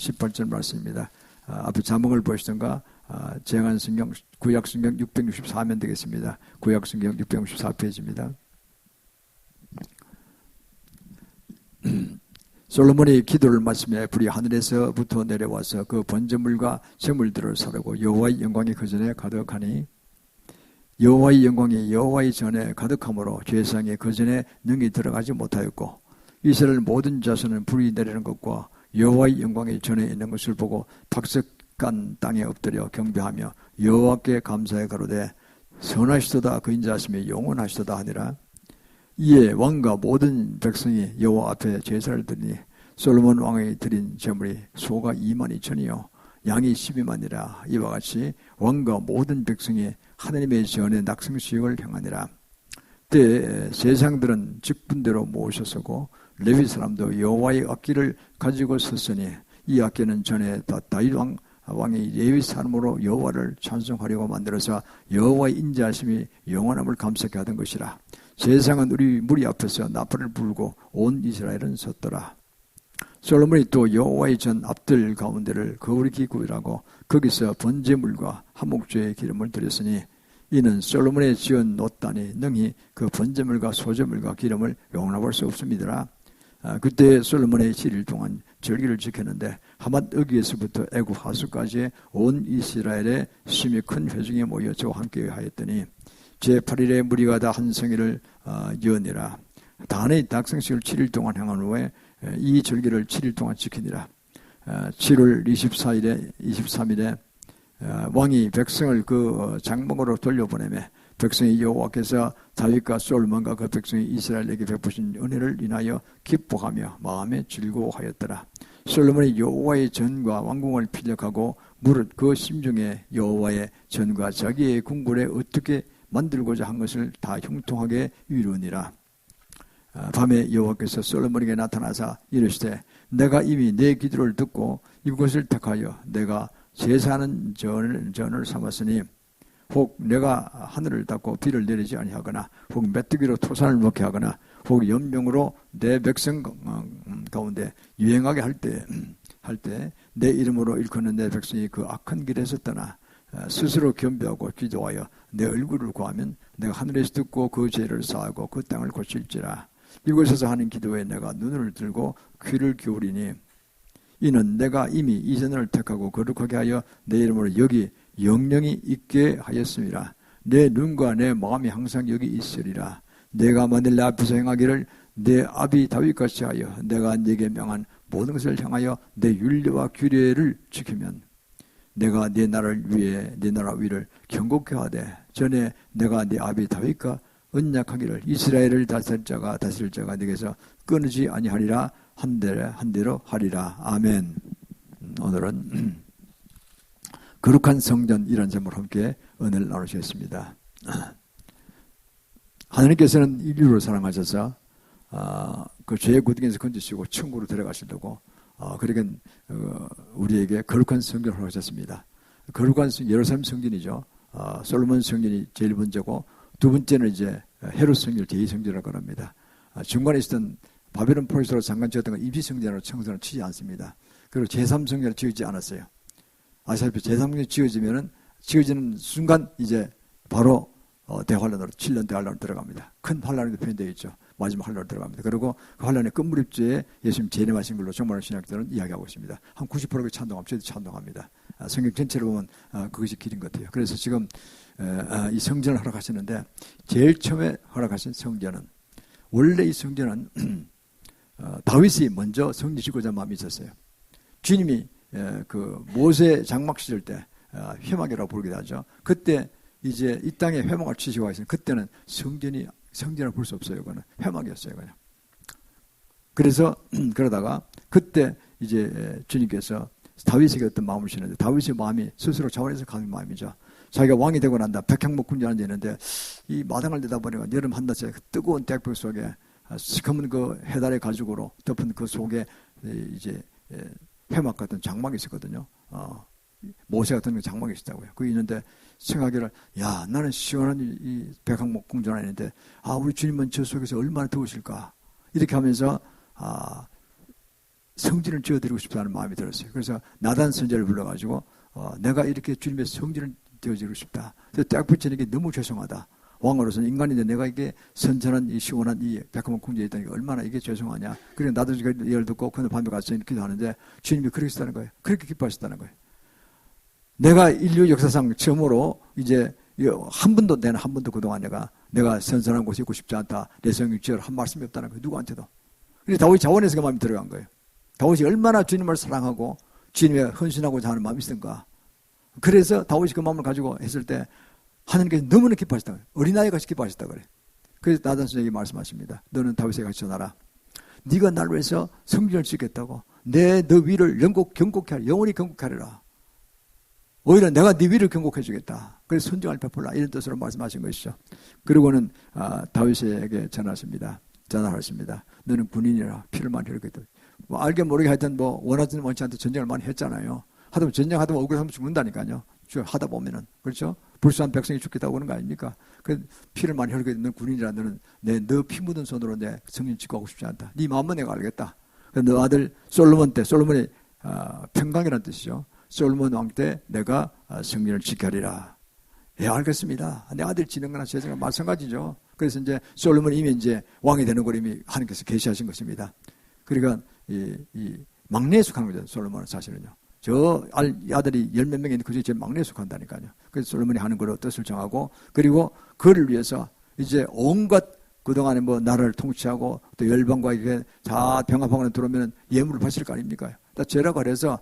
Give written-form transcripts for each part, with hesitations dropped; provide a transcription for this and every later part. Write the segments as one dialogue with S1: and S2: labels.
S1: 18절 말씀입니다. 앞에 자막을 보시던가 제한성경 구약성경 664면 되겠습니다. 구약성경 664페이지입니다. 솔로몬이 기도를 마치며 불이 하늘에서부터 내려와서 그 번제물과 제물들을 사르고 여호와의 영광이 그 전에 가득하니 여호와의 영광이 여호와의 전에 가득함으로 죄상에 그 전에 능히 들어가지 못하였고 이스라엘 모든 자손은 불이 내리는 것과 여호와의 영광이 전에 있는 것을 보고 박석간 땅에 엎드려 경배하며 여호와께 감사해 가로되 선하시도다 그 인자하심이 영원하시도다 하니라. 이에 왕과 모든 백성이 여호와 앞에 제사를 드리니 솔로몬 왕이 드린 제물이 소가 22,000이요 양이 12만이라. 이와 같이 왕과 모든 백성이 하나님의 전에 낙성수익을 행하니라. 때 세상들은 직분대로 모으셨었고 레위 사람도 여호와의 악기를 가지고 섰으니 이 악기는 전에 다윗 왕이 레위 사람으로 여호와를 찬송하려고 만들어서 여호와의 인자하심이 영원함을 감사케 하던 것이라. 세상은 우리 무리 앞에서 나팔을 불고 온 이스라엘은 섰더라. 솔로몬이 또 여호와의 전 앞들 가운데를 거울이 기구이라고 거기서 번제물과 한목제의 기름을 드렸으니 이는 솔로몬의 지은 노단이 능히 그 번제물과 소제물과 기름을 용납할 수 없습니다. 그때 솔로몬의 7일 동안 절기를 지켰는데 하맛 어기에서부터 애굽 하수까지 온 이스라엘의 심히 큰 회중이 모여 저와 함께 하였더니 제8일에 무리가 다 한 성일을 여니라. 단의 낙성식을 7일 동안 행한 후에 이 절기를 7일 동안 지키니라. 7월 24일에 23일에 왕이 백성을 그 장막으로 돌려보내며 백성이 여호와께서 다윗과 솔로몬과 그 백성이 이스라엘에게 베푸신 은혜를 인하여 기뻐하며 마음에 즐거워하였더라. 솔로몬이 여호와의 전과 왕궁을 피력하고 무릇 그 심중에 여호와의 전과 자기의 궁궐에 어떻게 만들고자 한 것을 다 형통하게 이루니라. 밤에 여호와께서 솔로몬에게 나타나사 이르시되 내가 이미 내 기도를 듣고 이곳을 택하여 내가 제사하는 전을 삼았으니 혹 내가 하늘을 닫고 비를 내리지 아니하거나 혹 메뚜기로 토산을 먹게 하거나 혹 연병으로 내 백성 가운데 유행하게 할 때 내 이름으로 일컫는 내 백성이 그 악한 길에서 떠나 스스로 겸비하고 기도하여 내 얼굴을 구하면 내가 하늘에서 듣고 그 죄를 사하고 그 땅을 고칠지라. 이곳에서 하는 기도에 내가 눈을 들고 귀를 기울이니 이는 내가 이미 이 전을 택하고 거룩하게 하여 내 이름으로 여기 영영이 있게 하였음이라. 내 눈과 내 마음이 항상 여기 있으리라. 내가 만일 내 앞에서 행하기를 내 아비 다윗같이 하여 내가 네게 명한 모든 것을 향하여 내 율례와 규례를 지키면 내가 네 나라를 위해 네 나라 위를 경고케 하되 전에 내가 네 아비 다윗과 언약하기를 이스라엘을 다스릴 자가 네게서 끊이지 아니하리라 한 대로 하리라. 아멘. 오늘은 거룩한 성전 이런 제목으로 함께 은혜를 나누시겠습니다. 하나님께서는 인류를 사랑하셔서 그 죄의 구덩이에서 건지시고 천국으로 데려가시려고 그러니까 우리에게 거룩한 성전을 허락하셨습니다. 거룩한 예루살렘 성전이죠. 솔로몬 성전이 제일 번째고 두 번째는 이제 헤롯 성전 제2성전이라고 합니다. 중간에 있었던 바벨론 포로스로 잠깐 지었던 건 임시성전으로 청소를 치지 않습니다. 그리고 제3성전을 지어지지 않았어요. 아시다시피 제3성전이 지어지는 순간 이제 바로 대환란으로 7년 대환란으로 들어갑니다. 큰 환란이 표현되어 있죠. 마지막 환란으로 들어갑니다. 그리고 그 환란의 끝무렵주에 예수님 재림하신 걸로 정말 신학들은 이야기하고 있습니다. 한 90%가 찬동합니다. 저희도 찬동합니다. 성경 전체를 보면 그것이 길인 것 같아요. 그래서 지금 이 성전을 허락하시는데 제일 처음에 허락하신 성전은 원래 이 성전은 다윗이 먼저 성전 짓고자 마음이 있었어요. 주님이 그 모세 장막 시절 때 회막이라고 부르기도 하죠. 그때 이제 이 땅에 회막을 치시고 하시는 그때는 성전을 볼 수 없어요. 그거는 회막이었어요. 그냥. 그래서 그러다가 그때 이제 주님께서 다윗에게 어떤 마음을 주시는데 다윗의 마음이 스스로 자원해서 가는 마음이죠. 자기가 왕이 되고 난다. 백향목 군주 앉아있는데 이 마당을 내다보니까 여름 한낮에 뜨거운 대벽 속에 시커먼 그 해달의 가죽으로 덮은 그 속에 이제 회막 같은 장막이 있었거든요. 모세 같은 그 장막이 있었다고요. 그게 있는데 생각하기를 야 나는 시원한 이 백향목 궁전 아닌데 우리 주님은 저 속에서 얼마나 더우실까 이렇게 하면서 성전을 지어드리고 싶다는 마음이 들었어요. 그래서 나단 선지자를 불러가지고 내가 이렇게 주님의 성전을 지어드리고 싶다. 그래서 딱 붙이는 게 너무 죄송하다. 왕으로서는 인간인데 내가 이게 선전한 이 시원한 이 백합원 궁지에 있다는 게 얼마나 이게 죄송하냐. 그래서 나도 예를 듣고 그날 밤에 가서 기도하는데 주님이 그렇게 했다는 거예요. 그렇게 기뻐하셨다는 거예요. 내가 인류 역사상 처음으로 이제 한 번도 그동안 내가 선선한 곳에 있고 싶지 않다. 내 성을 지어라 한 말씀이 없다는 거예요. 누구한테도. 그래서 다윗이 자원에서 그 마음이 들어간 거예요. 다윗이 얼마나 주님을 사랑하고 주님에 헌신하고자 하는 마음이 있었던가. 그래서 다윗이 그 마음을 가지고 했을 때 하나님께서 너무나 기뻐하셨다. 어린아이같이 기뻐하셨다 그래. 그래서 나단 선생님이 말씀하십니다. 너는 다윗에게 같이 전하라. 네가 나를 위해서 성전을 짓겠다고 너 위를 경고케 하라. 영원히 경고케 하리라. 오히려 내가 네 위를 경고해 주겠다. 그래서 선정을 베풀라. 이런 뜻으로 말씀하신 것이죠. 그리고는 다윗에게 전하십니다. 너는 군인이라 피를 많이 흘렸겠다. 뭐 알게 모르게 하여튼 뭐 원하든 원치 않든 전쟁을 많이 했잖아요. 전쟁하다 보면 억울하면 죽는다니까요. 하다 보면은. 그렇죠? 불쌍한 백성이 죽겠다고 하는 거 아닙니까? 그 피를 많이 흘리게 되는 군인이라 너는 너 피 묻은 손으로 내 성전 짓고 하고 싶지 않다. 네 마음은 내가 알겠다. 너 아들 솔로몬 때, 솔로몬이 평강이라는 뜻이죠. 솔로몬 왕 때 내가 성전을 지켜리라. 예, 알겠습니다. 내 아들 지는 거나 제 생각 마찬가지죠. 그래서 이제 솔로몬이 이미 이제 왕이 되는 걸 이미 하나님께서 계시하신 것입니다. 그러니까 이 막내에 속한 거죠. 솔로몬은 사실은요. 저 아들이 열 몇 명이 있는데 그중에 제일 막내에 속한다니까요. 그래서 솔로몬이 하는 거로 뜻을 정하고 그리고 그를 위해서 이제 온갖 그동안에 뭐 나라를 통치하고 또 열방과 이게 다 병합하고 들어오면 예물을 바칠 거 아닙니까? 다 죄라고 그래서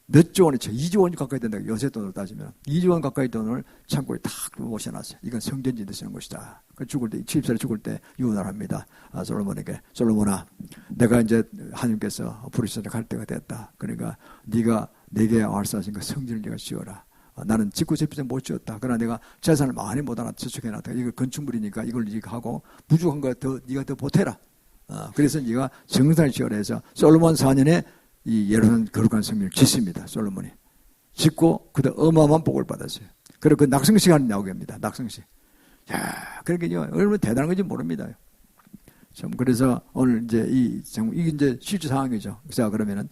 S1: 몇 조 원이 2조 원 가까이 된다. 요새 돈으로 따지면 2조 원 가까이 돈을 창고에 탁 모셔놨어요. 이건 성전 짓는 것이다. 그 죽을 때 70살에 죽을 때 유언을 합니다. 솔로몬에게 솔로몬아, 내가 이제 하나님께서 부르셔서 갈 때가 됐다. 그러니까 네가 내게 말씀하신 그 성전을 네가 지어라. 나는 짓고 싶지 못 지었다. 그러나 내가 재산을 많이 못 하나 저축해놨다. 이거 건축물이니까 이걸 네가 하고 부족한 거 더 네가 더 보태라. 그래서 네가 정상을 지어라 해서 솔로몬 4년에 이 예루살렘 거룩한 성전을 짓습니다. 솔로몬이 짓고 그다음 어마어마한 복을 받았어요. 그리고 그 낙성 시간이 나오게 합니다. 낙성식. 야, 그러니까 얼마나 대단한 건지 모릅니다. 참 그래서 오늘 이제 이게 이제 실제 상황이죠. 자, 그러면은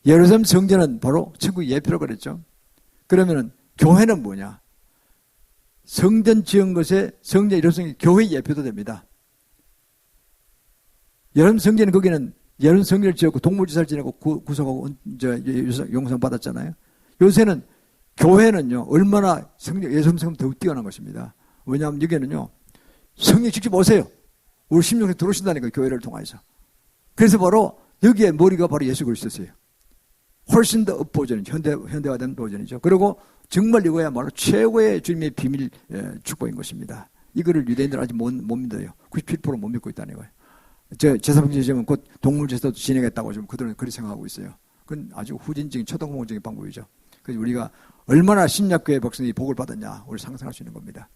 S1: 예루살렘 성전은 바로 천국 예표라고 그랬죠. 그러면은 교회는 뭐냐? 성전 지은 것에 성전 예루살렘 교회 예표도 됩니다. 예루살렘 성전은 거기는 예루살렘 성전을 지었고 동물지사를 지내고 구속하고 용서 받았잖아요. 요새는 교회는요 얼마나 예수님 성전 더욱 뛰어난 것입니다. 왜냐하면 여기는요 성령 직접 오세요. 우리 심령에 들어오신다니까 교회를 통해서. 그래서 바로 여기에 머리가 바로 예수 그리스도세요. 훨씬 더 업버전이죠. 현대화된 버전이죠. 그리고 정말 이거야말로 최고의 주님의 비밀 축복인 것입니다. 이거를 유대인들은 아직 못 믿어요. 97% 못 믿고 있다는 거예요. 제사방지 지으면 곧 동물제사도 진행했다고 지금 그들은 그렇게 생각하고 있어요. 그건 아주 후진적인 초등공적인 방법이죠. 그래서 우리가 얼마나 신약교회 백성이 복을 받았냐 우리 상상할 수 있는 겁니다.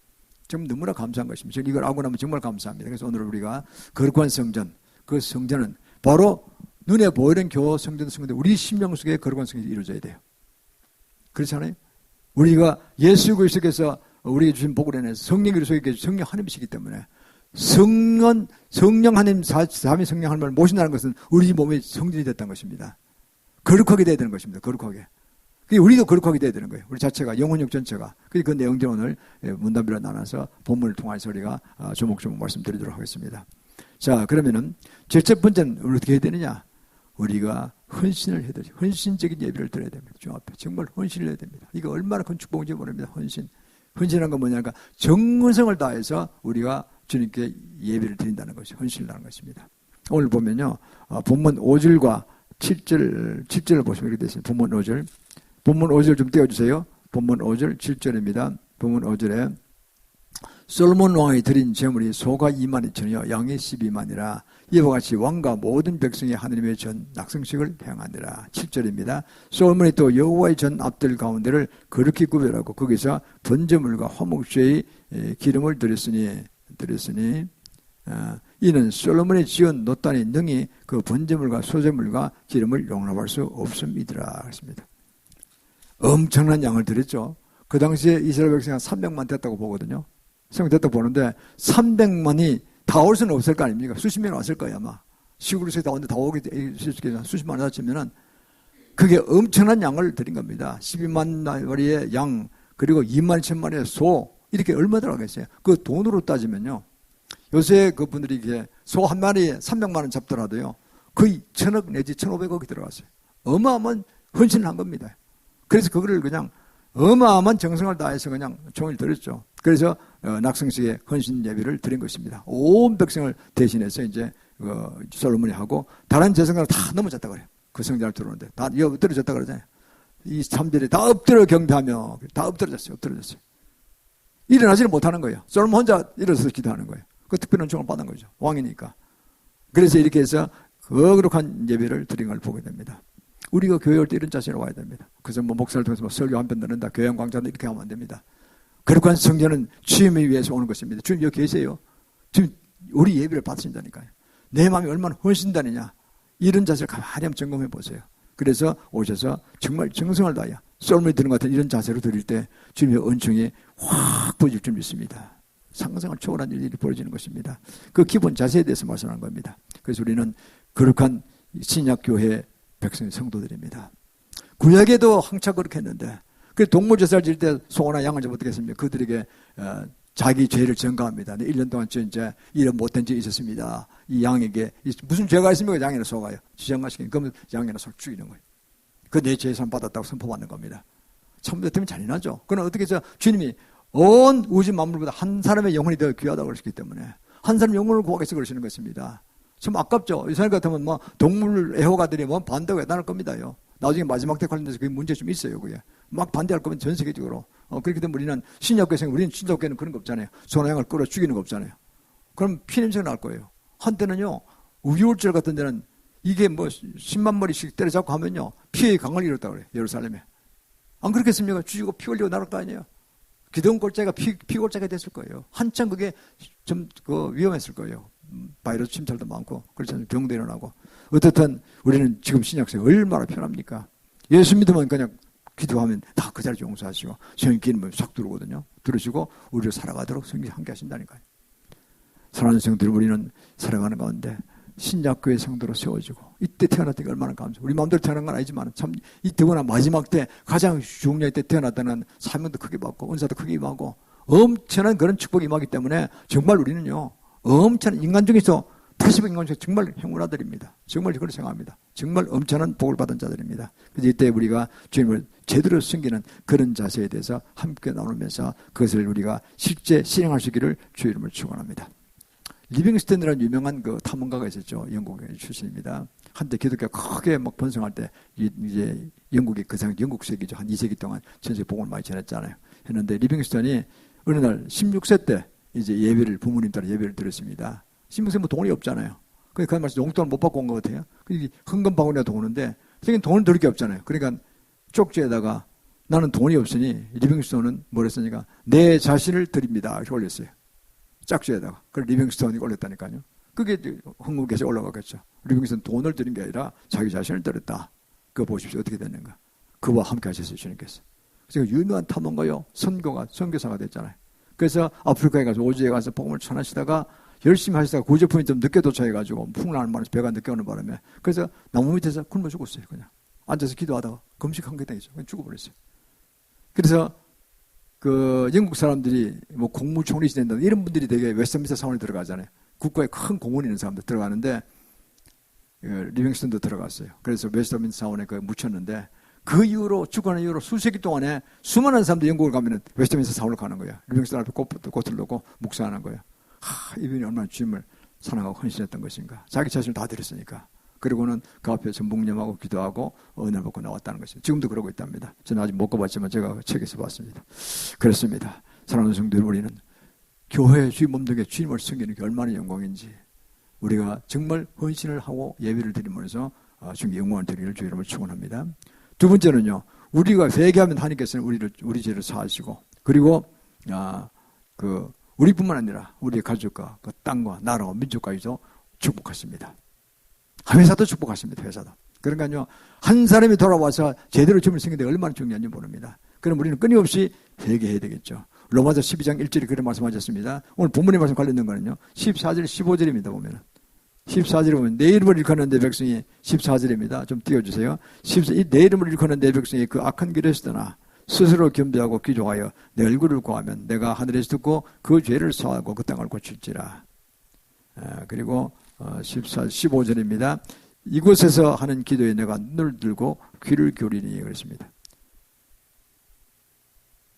S1: 지금 너무나 감사한 것입니다. 이걸 알고 나면 정말 감사합니다. 그래서 오늘 우리가 거룩한 성전, 그 성전은 바로 눈에 보이는 성전인데 우리 심령 속에 거룩한 성전이 이루어져야 돼요. 그렇잖아요. 우리가 예수 그리스도께서 우리에게 주신 복을 인해서 성령이 우리 속에 계신 성령 하나님이시기 때문에 성령 하나님, 삼위 성령 하나님을 모신다는 것은 우리 몸이 성전이 됐다는 것입니다. 거룩하게 돼야 되는 것입니다. 거룩하게. 우리도 거룩하게 돼야 되는 거예요. 우리 자체가, 영혼력 전체가. 그 내용들 오늘 문답으로 나눠서 본문을 통해서 우리가 조목조목 말씀드리도록 하겠습니다. 자, 그러면은 첫 번째는 어떻게 해야 되느냐? 우리가 헌신을 해야 되죠. 헌신적인 예배를 드려야 됩니다. 주 앞에. 정말 헌신을 해야 됩니다. 이거 얼마나 큰 축복인지 모릅니다. 헌신. 헌신한 건 뭐냐니까 정성을 다해서 우리가 주님께 예배를 드린다는 것이 헌신을 하는 것입니다. 오늘 보면요. 본문 5절과 7절을 보시면 이렇게 되어 있습니다. 본문 5절. 본문 5절 좀 띄워주세요. 본문 5절 7절입니다. 본문 5절에 솔로몬 왕이 드린 제물이 소가 2만 2천이요 양이 12만이라 이와 같이 왕과 모든 백성이 하느님의 전 낙성식을 행하니라. 7절입니다. 솔로몬이 또 여호와의 전 앞들 가운데를 거룩히 구별하고 거기서 번제물과 화목제의 기름을 드렸으니 이는 솔로몬이 지은 놋단이 능히 그 번제물과 소제물과 기름을 용납할 수 없음이더라. 그렇습니다. 엄청난 양을 드렸죠. 그 당시에 이스라엘 백성이 한 300만 됐다고 보거든요. 됐다고 보는데 300만이 다 올 수는 없을 거 아닙니까? 수십 명 왔을 거예요 아마. 시골에서 다 오는데 다 오게 수십만 원 다치면은 그게 엄청난 양을 드린 겁니다. 12만 마리의 양, 그리고 2만 1천 마리의 소, 이렇게 얼마 들어가겠어요? 그 돈으로 따지면요. 요새 그분들이 이게 소 한 마리에 300만 원 잡더라도요. 거의 1,000억 내지 1,500억이 들어갔어요. 어마어마한 헌신을 한 겁니다. 그래서 그거를 그냥 어마어마한 정성을 다해서 그냥 종일 드렸죠. 그래서 낙성식에 헌신 예배를 드린 것입니다. 온 백성을 대신해서 이제 솔로몬이 하고 다른 재성가를 다 넘어졌다 그래요. 그 성전을 들어오는데 다 엎드려졌다 그러잖아요. 이 사람들이 다 엎드려 경배하며 다 엎드려졌어요. 일어나지를 못하는 거예요. 솔로몬 혼자 일어서서 기도하는 거예요. 그 특별한 은총을 받은 거죠. 왕이니까. 그래서 이렇게 해서 거룩한 예배를 드린 걸 보게 됩니다. 우리가 교회 올 때 이런 자세로 와야 됩니다. 그래서 목사를 통해서 설교 한 편 듣는다, 교양 광장도 이렇게 하면 안 됩니다. 거룩한 성전은 주님을 위해서 오는 것입니다. 주님 여기 계세요. 지금 우리 예배를 받으신다니까요. 내 마음이 얼마나 헌신다느냐. 이런 자세를 가만히 한번 점검해 보세요. 그래서 오셔서 정말 정성을 다하여 솔로몬이 드는 것 같은 이런 자세로 드릴 때 주님의 은총이 확 부어질 줄 믿습니다. 상상을 초월한 일이 벌어지는 것입니다. 그 기본 자세에 대해서 말씀하는 겁니다. 그래서 우리는 거룩한 신약교회 백성의 성도들입니다. 구약에도 항차 그렇게 했는데 그 동물제사를 지을 때 소나 양을 좀 어떻게 했습니까? 그들에게 자기 죄를 전가합니다. 1년 동안 이제 이런 못된 죄 있었습니다. 이 양에게 무슨 죄가 있습니까? 양이나 소가요. 지정하시kin 그러면 양이나 소를 죽이는 거예요. 그 내 죄산 받았다고 선포받는 겁니다. 참으로 되면 잔인하죠. 그러나 어떻게 해서 주님이 온 우주 만물보다 한 사람의 영혼이 더 귀하다고 그러시기 때문에 한 사람 영혼을 구하기 위해서 그러시는 것입니다. 참 아깝죠. 이 사람 같으면 뭐 동물 애호가들이 뭐 반대가 대단할 겁니다요. 나중에 마지막 때 관련돼서 그게 문제 좀 있어요. 그게 막 반대할 거면 전 세계적으로. 그렇기 때문에 우리는 신약교회는 그런 거 없잖아요. 소나 양을 끌어 죽이는 거 없잖아요. 그럼 피냄새가 날 거예요. 한때는요, 우유울절 같은 데는 이게 뭐 10만 마리씩 때려잡고 하면요, 피의 강을 이뤘다고 그래요. 예루살렘에. 안 그렇겠습니까? 죽이고 피 흘리고 나갈 거 아니에요. 기둥 골짜기가 피골짜기가 됐을 거예요. 한참 그게 좀 위험했을 거예요. 바이러스 침탈도 많고, 그렇지 않습니까? 병도 일어나고. 어떻든 우리는 지금 신약생활 얼마나 편합니까? 예수 믿으면 그냥 기도하면 다 그 자리 용서하시고, 성경기는 싹 들어오거든요. 들으시고, 우리를 살아가도록 성경이 함께 하신다니까요. 사랑하는 성도들, 우리는 살아가는 가운데 신약교회 성도로 세워지고, 이때 태어났다는 게 얼마나 감사해요. 우리 마음대로 태어난 건 아니지만, 참, 이때거나 마지막 때 가장 중요할 때 태어났다는 사명도 크게 받고, 은사도 크게 임하고, 엄청난 그런 축복이 임하기 때문에, 정말 우리는요, 엄청난 인간 중에서 80억 인간 중에서 정말 행운아들입니다. 정말 그걸 생각합니다. 정말 엄청난 복을 받은 자들입니다. 그래서 이때 우리가 주님을 제대로 섬기는 그런 자세에 대해서 함께 나누면서 그것을 우리가 실제 실행할 수 있기를 주의 이름으로 축원합니다. 리빙스턴이라는 유명한 그 탐험가가 있었죠. 영국 출신입니다. 한때 기독교가 크게 막 번성할 때 이제 영국이 영국 세기죠. 한 2세기 동안 전 세계 복음을 많이 전했잖아요. 했는데 리빙스턴이 어느 날 16세 때 이제 예배를 부모님 따라 예배를 드렸습니다. 16세 뭐 돈이 없잖아요. 그 말씀 용돈을 못 받고 온 것 같아요. 흥금 바구니라도 오는데 선생님 돈을 드릴 게 없잖아요. 그러니까 쪽지에다가 나는 돈이 없으니 리빙스턴은 뭐랬으니까 내 자신을 드립니다. 이렇게 올렸어요. 짝지에다가. 그걸 리빙스턴이 올렸다니까요. 그게 한국에서 올라가겠죠. 리빙스턴 돈을 드린 게 아니라 자기 자신을 드렸다. 그거 보십시오. 어떻게 됐는가. 그와 함께 하셨어요. 주님께서. 그래서 유명한 탐험가요. 선교사가 됐잖아요. 그래서 아프리카에 가서 오지에 가서 복음을 전하시다가 열심히 하시다가 구제품이 좀 늦게 도착해가지고 풍랑을 만나서 배가 늦게 오는 바람에 그래서 나무 밑에서 굶어 죽었어요. 그냥 앉아서 기도하다가 금식한 게 되겠죠. 그냥 죽어버렸어요. 그래서 그 영국 사람들이 뭐 국무총리 된다 이런 분들이 되게 웨스트민스터 사원에 들어가잖아요. 국가에 큰 공헌 있는 사람들 들어가는데 리빙스턴도 들어갔어요. 그래서 웨스트민스터 사원에 묻혔는데 그 이후로 죽어난 이후로 수세기 동안에 수많은 사람들이 영국을 가면은 웨스트민스터 사원을 가는 거예요. 리빙스턴 앞에 꽃을 놓고 묵상하는 거예요. 이분이 얼마나 주님을 사랑하고 헌신했던 것인가. 자기 자신을 다 드렸으니까. 그리고는 그 앞에서 묵념하고 기도하고 은혜를 받고 나왔다는 것입니다. 지금도 그러고 있답니다. 저는 아직 못 가봤지만 제가 책에서 봤습니다. 그렇습니다. 사랑하는 성도들, 우리는 교회 주의 몸되게 주님을 섬기는 게 얼마나 영광인지 우리가 정말 헌신을 하고 예배를 드리면서 주님께 영광을 드리기를 주의 이름으로 축원합니다. 두 번째는요, 우리가 회개하면 하나님께서는 우리 죄를 사하시고, 그리고 우리뿐만 아니라 우리의 가족과 그 땅과 나라와 민족까지도 축복하십니다. 회사도 축복하십니다. 회사도. 그러니까요, 한 사람이 돌아와서 제대로 주님을 섬기는 데 얼마나 중요한지 모릅니다. 그럼 우리는 끊임없이 회개해야 되겠죠. 로마서 12장 1절에 그런 말씀하셨습니다. 오늘 본문의 말씀 관련된 거는요, 14절, 15절입니다. 보면은 14절에 보면 내 이름을 일컫는 내 백성이 14절입니다. 좀 띄워주세요. 내 이름을 일컫는 내 백성이 그 악한 길에서 떠나 스스로 겸비하고 기도하여 내 얼굴을 구하면 내가 하늘에서 듣고 그 죄를 사하고 그 땅을 고칠지라. 그리고 15절입니다. 이곳에서 하는 기도에 내가 눈을 들고 귀를 기울이니 그랬습니다.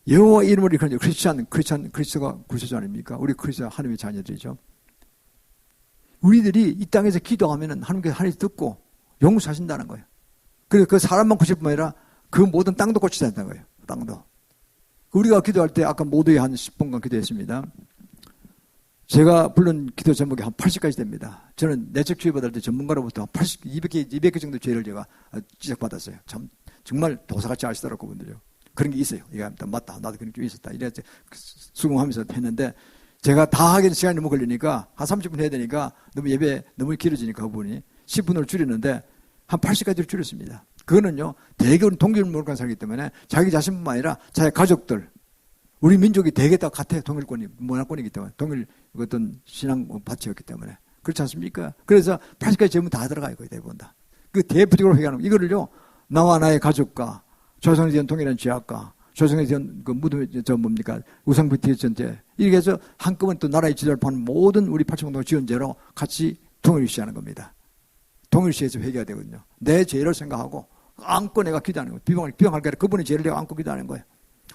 S1: 여호와 이름을 일컫는 그리스도가 구세주 아닙니까? 우리 그리스도 하나님의 자녀들이죠. 우리들이 이 땅에서 기도하면 하나님께서 듣고 용서하신다는 거예요. 그래서 그 사람만 고칠 뿐만 아니라 그 모든 땅도 고치자 한다는 거예요. 땅도. 우리가 기도할 때 아까 모두에 한 10분간 기도했습니다. 제가 부른 기도 제목이 한 80가지 됩니다. 저는 내적 치유 받을 때 전문가로부터 한 200개 정도 죄를 제가 지적받았어요. 참 정말 도사같이 아시더라고요, 그분들요. 그런 게 있어요. 이게 맞다. 나도 그런 게 있었다. 이래 수긍하면서 했는데 제가 다 하기엔 시간이 너무 걸리니까 한 30분 해야 되니까 예배 너무 길어지니까 그분이 10분으로 줄이는데 한 80가지로 줄였습니다. 그거는요, 대개는 동일문화권 살기 때문에 자기 자신뿐만 아니라 자기 가족들, 우리 민족이 대개 다 같아. 동일권이, 문화권이기 때문에. 동일 어떤 신앙 파츠였기 때문에. 그렇지 않습니까? 그래서 80가지 제문 다 들어가요, 거의 대부분 다. 그 대표적으로 회개하는 거. 이거를요, 나와 나의 가족과 조상에 대한 동일한 죄악과 조상에 대한 그 무덤의 우상부티의 전제. 이렇게 해서 한꺼번에 또 나라의 지도를 파는 모든 우리 8천공동 지원제로 같이 동일시하는 겁니다. 동일시해서 회개해야 되거든요. 내 죄를 생각하고 안고 내가 기도하는 거예요. 비방할 게 아니라 그분의 죄를 내가 안고 기도하는 거예요.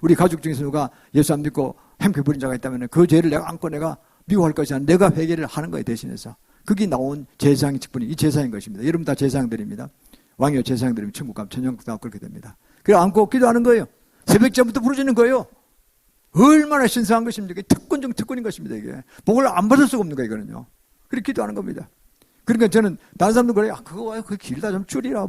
S1: 우리 가족 중에서 누가 예수 안 믿고 행패 부린 자가 있다면 그 죄를 내가 안고 내가 미워할 것이 아니라 내가 회개를 하는 거예요, 대신해서. 그게 나온 제사장의 직분이 이 제사인 것입니다. 여러분 다 제사장들입니다. 왕이요 제사장들이면 천국 가면 천연국 다 그렇게 됩니다. 그래 안고 기도하는 거예요. 새벽잠부터 부르짖는 거예요. 얼마나 신성한 것입니까? 특권 중 특권인 것입니다, 이게. 복을 안 받을 수가 없는 거예요, 이거는요. 그렇게 기도하는 겁니다. 그러니까 저는 다른 사람도 그래요. 그거 그 길다 좀 줄이라.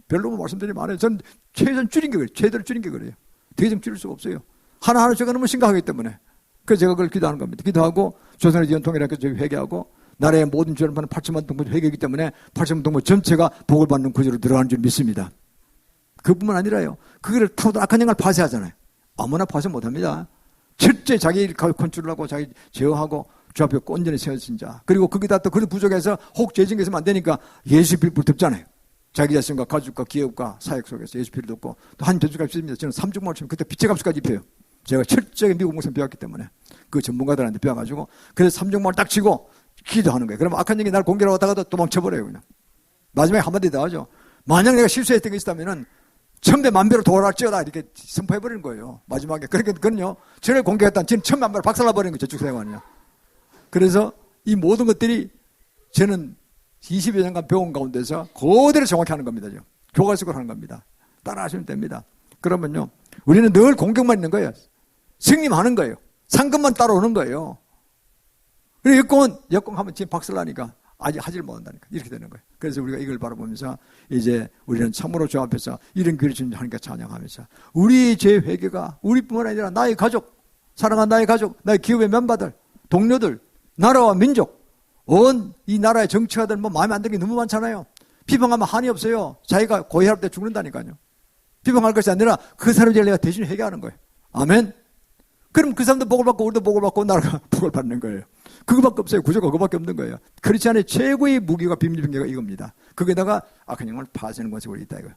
S1: 별로 말씀드리면 안 해요. 저는 최대한 줄인 게 그래요. 최대로 줄인 게 그래요. 되게 좀 줄일 수가 없어요. 하나하나 제가 너무 심각하기 때문에. 그래서 제가 그걸 기도하는 겁니다. 기도하고 조선의 지원 통일학교 저기 회개하고 나라의 모든 죄를 받는 8천만 동무 회개이기 때문에 8천만 동무 전체가 복을 받는 구조로 들어가는 줄 믿습니다. 그뿐만 아니라요. 그거를 타고도 악한 영을 파쇄하잖아요. 아무나 파쇄 못합니다. 철저히 자기 일 컨트롤하고 자기 제어하고 주 앞에 온전히 세워진 자. 그리고 거기다 또 그런 부족해서 혹 죄진 게 있으면 안 되니까 예수 필을 덮잖아요. 자기 자신과 가족과 기업과 사역 속에서 예수 필을 덮고 또 한 전주값이 있습니다. 저는 3중만을 치면 그때 빚의 값까지 입혀요. 제가 철저하게 미국 목사님 배웠기 때문에 그 전문가들한테 배워가지고 그래서 3중만을 딱 치고 기도하는 거예요. 그러면 악한 영이 날 공격하러 왔다가도 도망쳐버려요. 그냥. 마지막에 한마디 더 하죠. 만약 내가 실수했던 게 있다면은 천배 만배로 돌아갈지어다 이렇게 선포해버리는 거예요. 마지막에. 그러니까 그건요. 저를 공격했다는 저는 천만배로 박살나버리는 거죠. 저축세관이요. 그래서 이 모든 것들이 저는 20여 년간 배운 가운데서 그대로 정확히 하는 겁니다. 교과식으로 하는 겁니다. 따라 하시면 됩니다. 그러면요. 우리는 늘 공격만 있는 거예요. 승리하는 거예요. 상금만 따라오는 거예요. 그리고 역공하면 지금 박살나니까 아직 하지를 못한다니까. 이렇게 되는 거예요. 그래서 우리가 이걸 바라보면서 이제 우리는 참으로 주 앞에서 이런 귀를 주는 하나님께 찬양하면서 우리 죄 회개가 우리뿐만 아니라 나의 가족, 사랑하는 나의 가족, 나의 기업의 멤버들, 동료들, 나라와 민족, 온 이 나라의 정치가들 마음에 안 드는 게 너무 많잖아요. 비방하면 한이 없어요. 자기가 고해할 때 죽는다니까요. 비방할 것이 아니라 그 사람을 내가 대신 회개하는 거예요. 아멘. 그럼 그 사람도 복을 받고 우리도 복을 받고 나라가 복을 받는 거예요. 그거밖에 없어요. 구조가 그거밖에 없는 거예요. 그렇지 않아요. 최고의 무기가 비밀병기가 이겁니다. 거기다가 악한 영을 파쇄하는 것이 우리 있다 이거예요.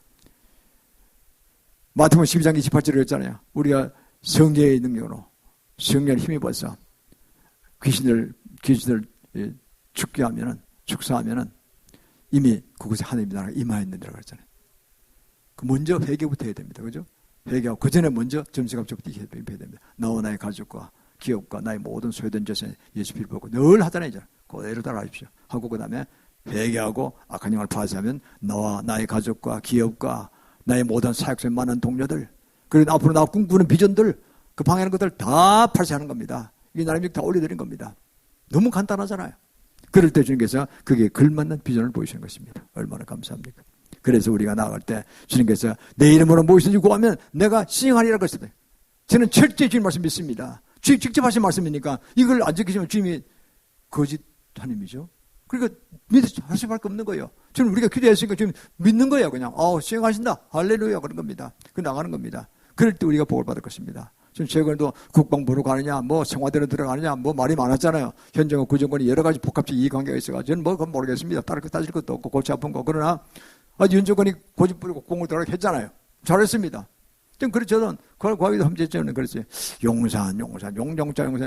S1: 마태복음 12장 28절에 했잖아요. 우리가 성령의 능력으로 성령을 힘입어서 귀신을 축사하면은 이미 그곳에 하나님의 나라가 임하였는데라고 했잖아요. 그 먼저 회개부터 해야 됩니다. 그죠? 회개하고 그 전에 먼저 점수값부터 해야 됩니다. 나와 나의 가족과 기업과 나의 모든 소유된 재산에 예수 피를 보고 늘 하잖아요. 이제 그대로 따라하십시오. 하고 그 다음에 회개하고 악한 영을 파쇄하면 나와 나의 가족과 기업과 나의 모든 사역소에 많은 동료들 그리고 앞으로 나 꿈꾸는 비전들 그 방해하는 것들 다 파쇄하는 겁니다. 이게 나름대로 다 올려드린 겁니다. 너무 간단하잖아요. 그럴 때 주님께서 그게 걸맞는 비전을 보이시는 것입니다. 얼마나 감사합니까? 그래서 우리가 나아갈 때 주님께서 내 이름으로 무엇이든지 구하면 내가 시행하리라고 했어요. 저는 철저히 주님 말씀 믿습니다. 주님 직접 하신 말씀이니까 이걸 안 지키시면 주님이 거짓 하나님이죠. 그러니까 믿을 수밖에 없는 거예요. 저는 우리가 기도했으니까 주님 믿는 거예요. 그냥 시행하신다. 할렐루야 그런 겁니다. 그 나가는 겁니다. 그럴 때 우리가 복을 받을 것입니다. 지금 최근에도 국방부로 가느냐, 뭐 청와대로 들어가느냐, 뭐 말이 많았잖아요. 현정과 구정권이 여러 가지 복합적 이해관계가 있어가지고 저는 뭐 그건 모르겠습니다. 따질 것도 없고 골치 아픈 거. 그러나 윤정권이 고집 부리고 공을 들어가게 했잖아요. 잘했습니다. 그렇죠. 저는 그걸 과거에도 함께했잖아요. 그랬어요. 용산,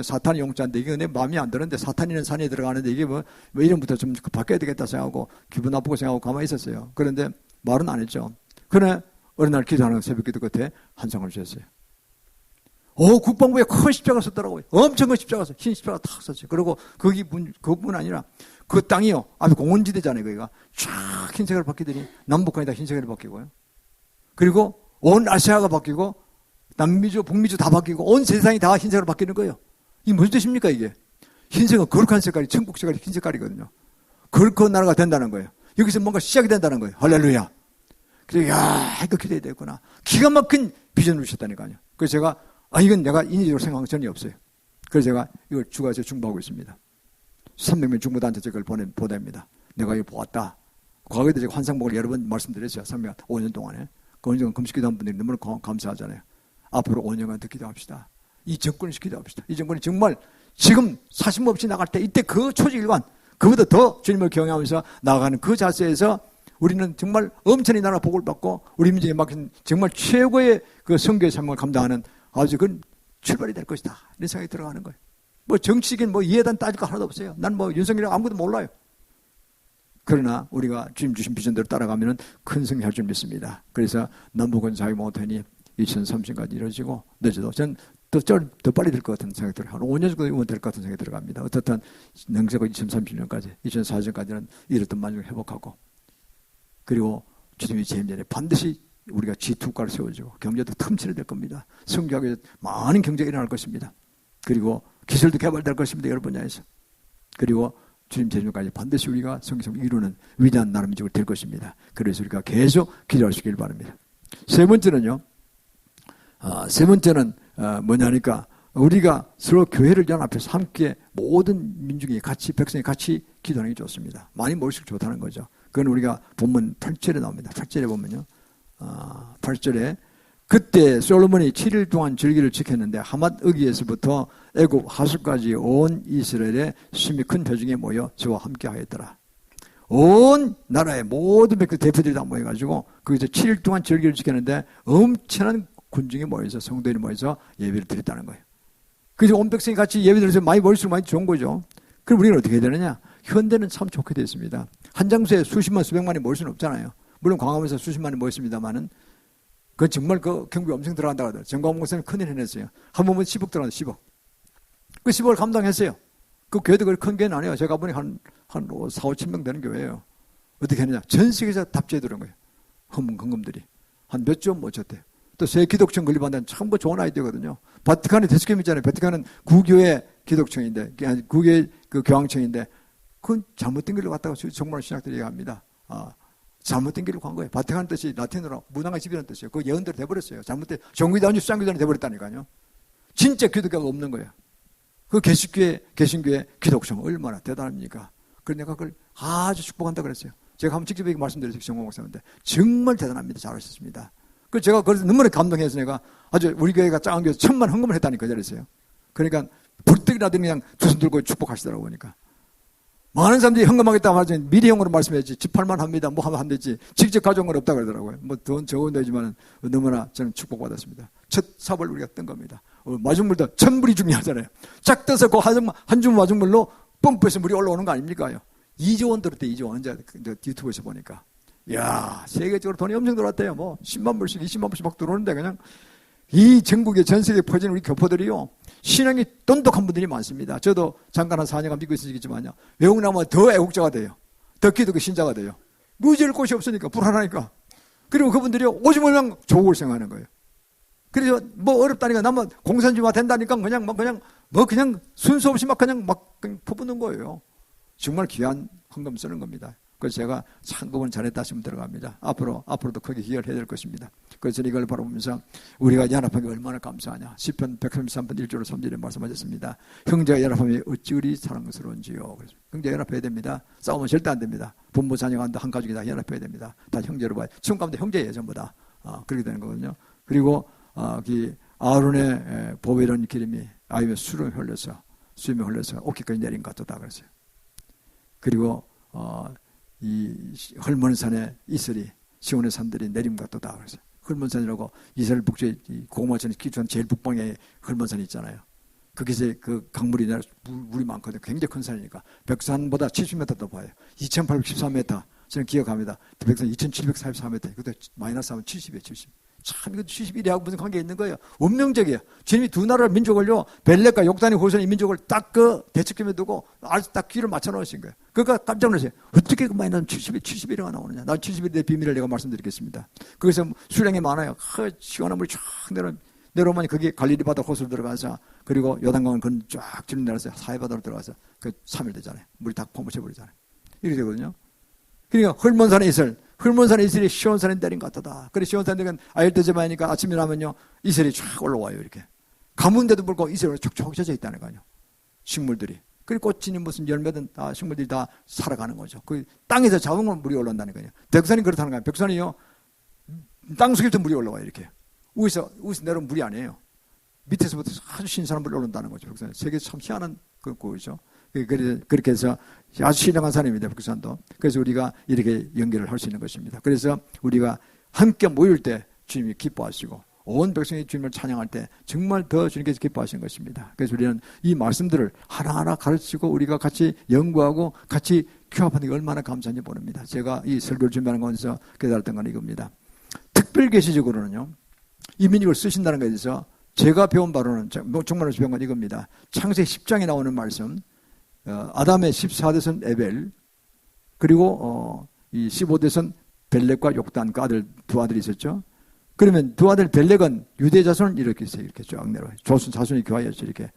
S1: 사탄이 용자인데 이게 내 마음이 안 드는데 사탄이는 산에 들어가는데 이게 뭐 이름부터 좀 바뀌어야 되겠다 생각하고 기분 나쁘고 생각하고 가만히 있었어요. 그런데 말은 안 했죠. 그러나 어느 날 기도하는 새벽 기도 끝에 한 상을 주셨어요. 국방부에 큰 십자가 썼더라고요. 엄청 큰 십자가 썼어요. 흰 십자가 탁 썼어요. 그리고 그뿐 아니라 그 땅이요. 앞에 공원지대잖아요. 거기가 쫙 흰색으로 바뀌더니 남북한이 다 흰색으로 바뀌고요. 그리고 온 아시아가 바뀌고 남미주, 북미주 다 바뀌고 온 세상이 다 흰색으로 바뀌는 거예요. 이게 무슨 뜻입니까 이게? 흰색은 거룩한 색깔이 천국 색깔이 흰 색깔이거든요. 거룩한 나라가 된다는 거예요. 여기서 뭔가 시작이 된다는 거예요. 할렐루야. 그래서 이거 기대해야 되겠구나. 기가 막힌 비전을 주셨다니까요. 그래서 제가 이건 내가 인위적으로 생각한 전이 없어요. 그래서 제가 이걸 주가에서 중보하고 있습니다. 300명 중보단체 그걸 보냅니다. 내가 이거 보았다. 과거에도 제가 환상복을 여러 번 말씀드렸어요. 5년 동안에. 그 5년간 금식기도한 분들이 너무나 감사하잖아요. 앞으로 5년간 더 기도합시다. 이 정권을 기도합시다. 이 정권이 정말 지금 사심 없이 나갈 때 이때 그 초지일관 그보다 더 주님을 경외하면서 나아가는 그 자세에서 우리는 정말 엄청난 나라 복을 받고 우리 민족에 맡긴 정말 최고의 그 선교의 삶을 감당하는 아주 그 출발이 될 것이다. 이런 생각이 들어가는 거예요. 뭐 정치적인 뭐 이해단 따질 거 하나도 없어요. 난 뭐 윤석열이랑 아무것도 몰라요. 그러나 우리가 주님 주신 비전대로 따라가면 큰 승리할 줄 믿습니다. 그래서 남북은 자유모태니 2030까지 이루어지고 늦어도 전 더 빨리 될 것 같은 생각이 들어요. 한 5년 정도 될 것 같은 생각이 들어갑니다. 어떻든 능세가 2030년까지 2040년까지는 이랬던 만족을 회복하고 그리고 주님이 재임 전에 반드시 우리가 G2국가를 세워지고 경제도 틈치게 될 겁니다. 성교하게 많은 경제가 일어날 것입니다. 그리고 기술도 개발될 것입니다. 여러 분야에서. 그리고 주님 재림까지 반드시 우리가 성경을 이루는 위대한 나라 민족이 될 것입니다. 그래서 우리가 계속 기도하시길 바랍니다. 세 번째는 뭐냐니까 우리가 서로 교회를 연합해서 함께 모든 민중이 같이 백성이 같이 기도하는 게 좋습니다. 많이 모일수록 좋다는 거죠. 그건 우리가 본문 8절에 나옵니다. 8절에 보면요. 8절에 그때 솔로몬이 7일 동안 절기를 지켰는데 하맛 어기에서부터 애굽 하술까지 온 이스라엘의 심히 큰 회중이 모여 저와 함께 하였더라. 온 나라의 모든 백성 대표들이 다 모여가지고 거기서 7일 동안 절기를 지켰는데 엄청난 군중이 모여서 성도들이 모여서 예배를 드렸다는 거예요. 그래서 온 백성이 같이 예배 드려서 많이 모일수록 많이 좋은 거죠. 그럼 우리는 어떻게 해야 되느냐? 현대는 참 좋게 되어 있습니다. 한 장소에 수십만 수백만이 모일 수는 없잖아요. 물론 광화문에서 수십만이 모였습니다만은 그 정말 그 경비 엄청 들어간다고 하더라고요. 정광훈 목사님 큰일 해냈어요. 한 번은 10억 들어갔어요. 10억. 그 10억을 감당했어요. 그 교회도 그렇게 큰 교회는 아니에요. 제가 보니 한 4, 5천 명 되는 교회예요. 어떻게 했느냐. 전 세계에서 답지해 들은 거예요. 헌금들이. 한 몇 조 모쳤대요. 또 새 기독청 건립한다는 참 좋은 아이디어거든요. 바티칸이 대수교회 있잖아요. 바티칸은 구교의 기독청인데, 구교의 그 교황청인데, 그건 잘못된 길로 갔다가 정말 신학들이 얘기합니다. 잘못된 길로 간 거예요. 바티칸 뜻이 라틴어로 문화가 집이라는 뜻이에요. 그 예언대로 돼버렸어요. 잘못된 정기단이 수장기단이 돼버렸다니까요. 진짜 기독교가 없는 거예요. 그 개신교회 기독청 얼마나 대단합니까? 그래서 내가 그걸 아주 축복한다 그랬어요. 제가 한번 직접 말씀드렸어요. 정광 목사님한테. 정말 대단합니다. 잘하셨습니다. 그 제가 그래서 너무나 감동해서 내가 아주 우리 교회가 작은 교회에서 1000만 헌금을 했다니까 그랬어요. 그러니까 불떡이라도 그냥 두 손 들고 축복하시더라고 보니까. 많은 사람들이 헌금하겠다고 하지 미리 형으로 말씀했지. 집팔만 합니다. 뭐 하면 안 되지. 직접 가져온 건 없다 그러더라고요. 뭐 돈 적은 되지만 너무나 저는 축복받았습니다. 첫 삽을 우리가 뜬 겁니다. 마중물도 천불이 중요하잖아요. 짝 떠서 그 한 줌 마중물로 펌프해서 물이 올라오는 거 아닙니까? 2조 원 들었대. 2조 원. 언제 유튜브에서 보니까. 이야, 세계적으로 돈이 엄청 들어왔대요. 뭐 10만 불씩 20만 불씩 막 들어오는데 그냥 이 전국에 전 세계에 퍼지는 우리 교포들이요. 신앙이 똑똑한 분들이 많습니다. 저도 잠깐 한 4년간 믿고 있으시겠지만요. 외국 나면 더 애국자가 돼요. 더 기독교 신자가 돼요. 무지할 곳이 없으니까 불안하니까. 그리고 그분들이 오직 그냥 조국을 생각하는 거예요. 그래서 뭐 어렵다니까 나면 공산주의가 된다니까 그냥 순서 없이 그냥 퍼붓는 거예요. 정말 귀한 헌금 쓰는 겁니다. 그래서 제가 상금은 잘했다 하시면 들어갑니다. 앞으로도 크게 기여를 해야 될 것입니다. 그래서 이걸 바라보면서 우리가 연합한 게 얼마나 감사하냐. 시편 133편 1절로 3절에 말씀하셨습니다. 형제가 연합하면 어찌 그리 사랑스러운지요. 그래서 형제 연합해야 됩니다. 싸우면 절대 안 됩니다. 부모 자녀가 한 가족이 다 연합해야 됩니다. 다 형제로 봐요. 지금 가운데 형제예요 전부 다. 그렇게 되는 거거든요. 그리고 아론의 보배로운 기름이 아이의 수름에 흘러서 어깨까지 내린 것 같다 그랬어요. 그리고 이 헐몬산에 이슬이 시온의 산들이 내림 것 같다 그랬어요. 헐몬산이라고 이스라엘 북쪽에 고구마천이 기초한 제일 북방에 헐몬산이 있잖아요. 거기서 그 강물이 물이 많거든요. 굉장히 큰 산이니까 백산보다 70m 더 봐요. 2813m. 저는 기억합니다. 백산 2744m. 그때 마이너스 하면 70이에요. 70. 참 이거 71하고 무슨 관계 있는 거예요. 운명적이에요. 주님이 두 나라 민족을요, 벨렉과 욕단의 후손의 민족을 딱 그 대척점에 두고 아주 딱 귀를 맞춰 놓으신 거예요. 그러니까 깜짝 놀랐어요. 어떻게 그 마이너스 71이 나오느냐. 난 71의 비밀을 내가 말씀드리겠습니다. 거기서 수량이 많아요. 시원한 물이 쫙 내려오면 거기 갈릴리 바다 호수로 들어가서, 그리고 요단강을 쫙 지르 내려서 사해바다로 들어가서 그 3일 되잖아요. 물이 다 포무쳐 버리잖아요. 이렇게 되거든요. 그러니까 헐몬산의 이슬이 시온산에 내린 것 같다. 그래서 시온산에 내린 아열대제마니까 아침에 나면요, 이슬이 쫙 올라와요. 이렇게 가문데도 불구하고 이슬이 촉촉 젖어 있다는 거죠. 식물들이. 그리고 꽃이니 무슨 열매든 다 식물들이 다 살아가는 거죠. 그 땅에서 잡은 건 물이 올라온다는 거예요. 백산이 그렇다는 거예요. 백산이요, 땅속에서 물이 올라와요. 이렇게 위에서 내려온 물이 아니에요. 밑에서부터 아주 신선한 물이 올라온다는 거죠. 백산이. 세계에서 참 희한한 그거죠. 그렇게 해서 아주 신령한 산입니다. 백산도. 그래서 우리가 이렇게 연결을 할 수 있는 것입니다. 그래서 우리가 함께 모일 때 주님이 기뻐하시고 온 백성이 주님을 찬양할 때 정말 더 주님께서 기뻐하시는 것입니다. 그래서 우리는 이 말씀들을 하나하나 가르치고 우리가 같이 연구하고 같이 규합하는 게 얼마나 감사한지 모릅니다. 제가 이 설교를 준비하는 거에서 깨달았던 건 이겁니다. 특별 계시적으로는요, 이 민족을 쓰신다는 것에 대해서 제가 배운 바로는, 정말로 배운 건 이겁니다. 창세기 10장에 나오는 말씀, 아담의 14대선 에벨, 그리고 이 15대선 벨렉과 욕단, 그 두 아들이 있었죠. 그러면 두 아들 벨렉은 유대 자손을 이렇게 있어요. 이렇게 쭉 내려와요. 조선 자손이 교화였죠. 이렇게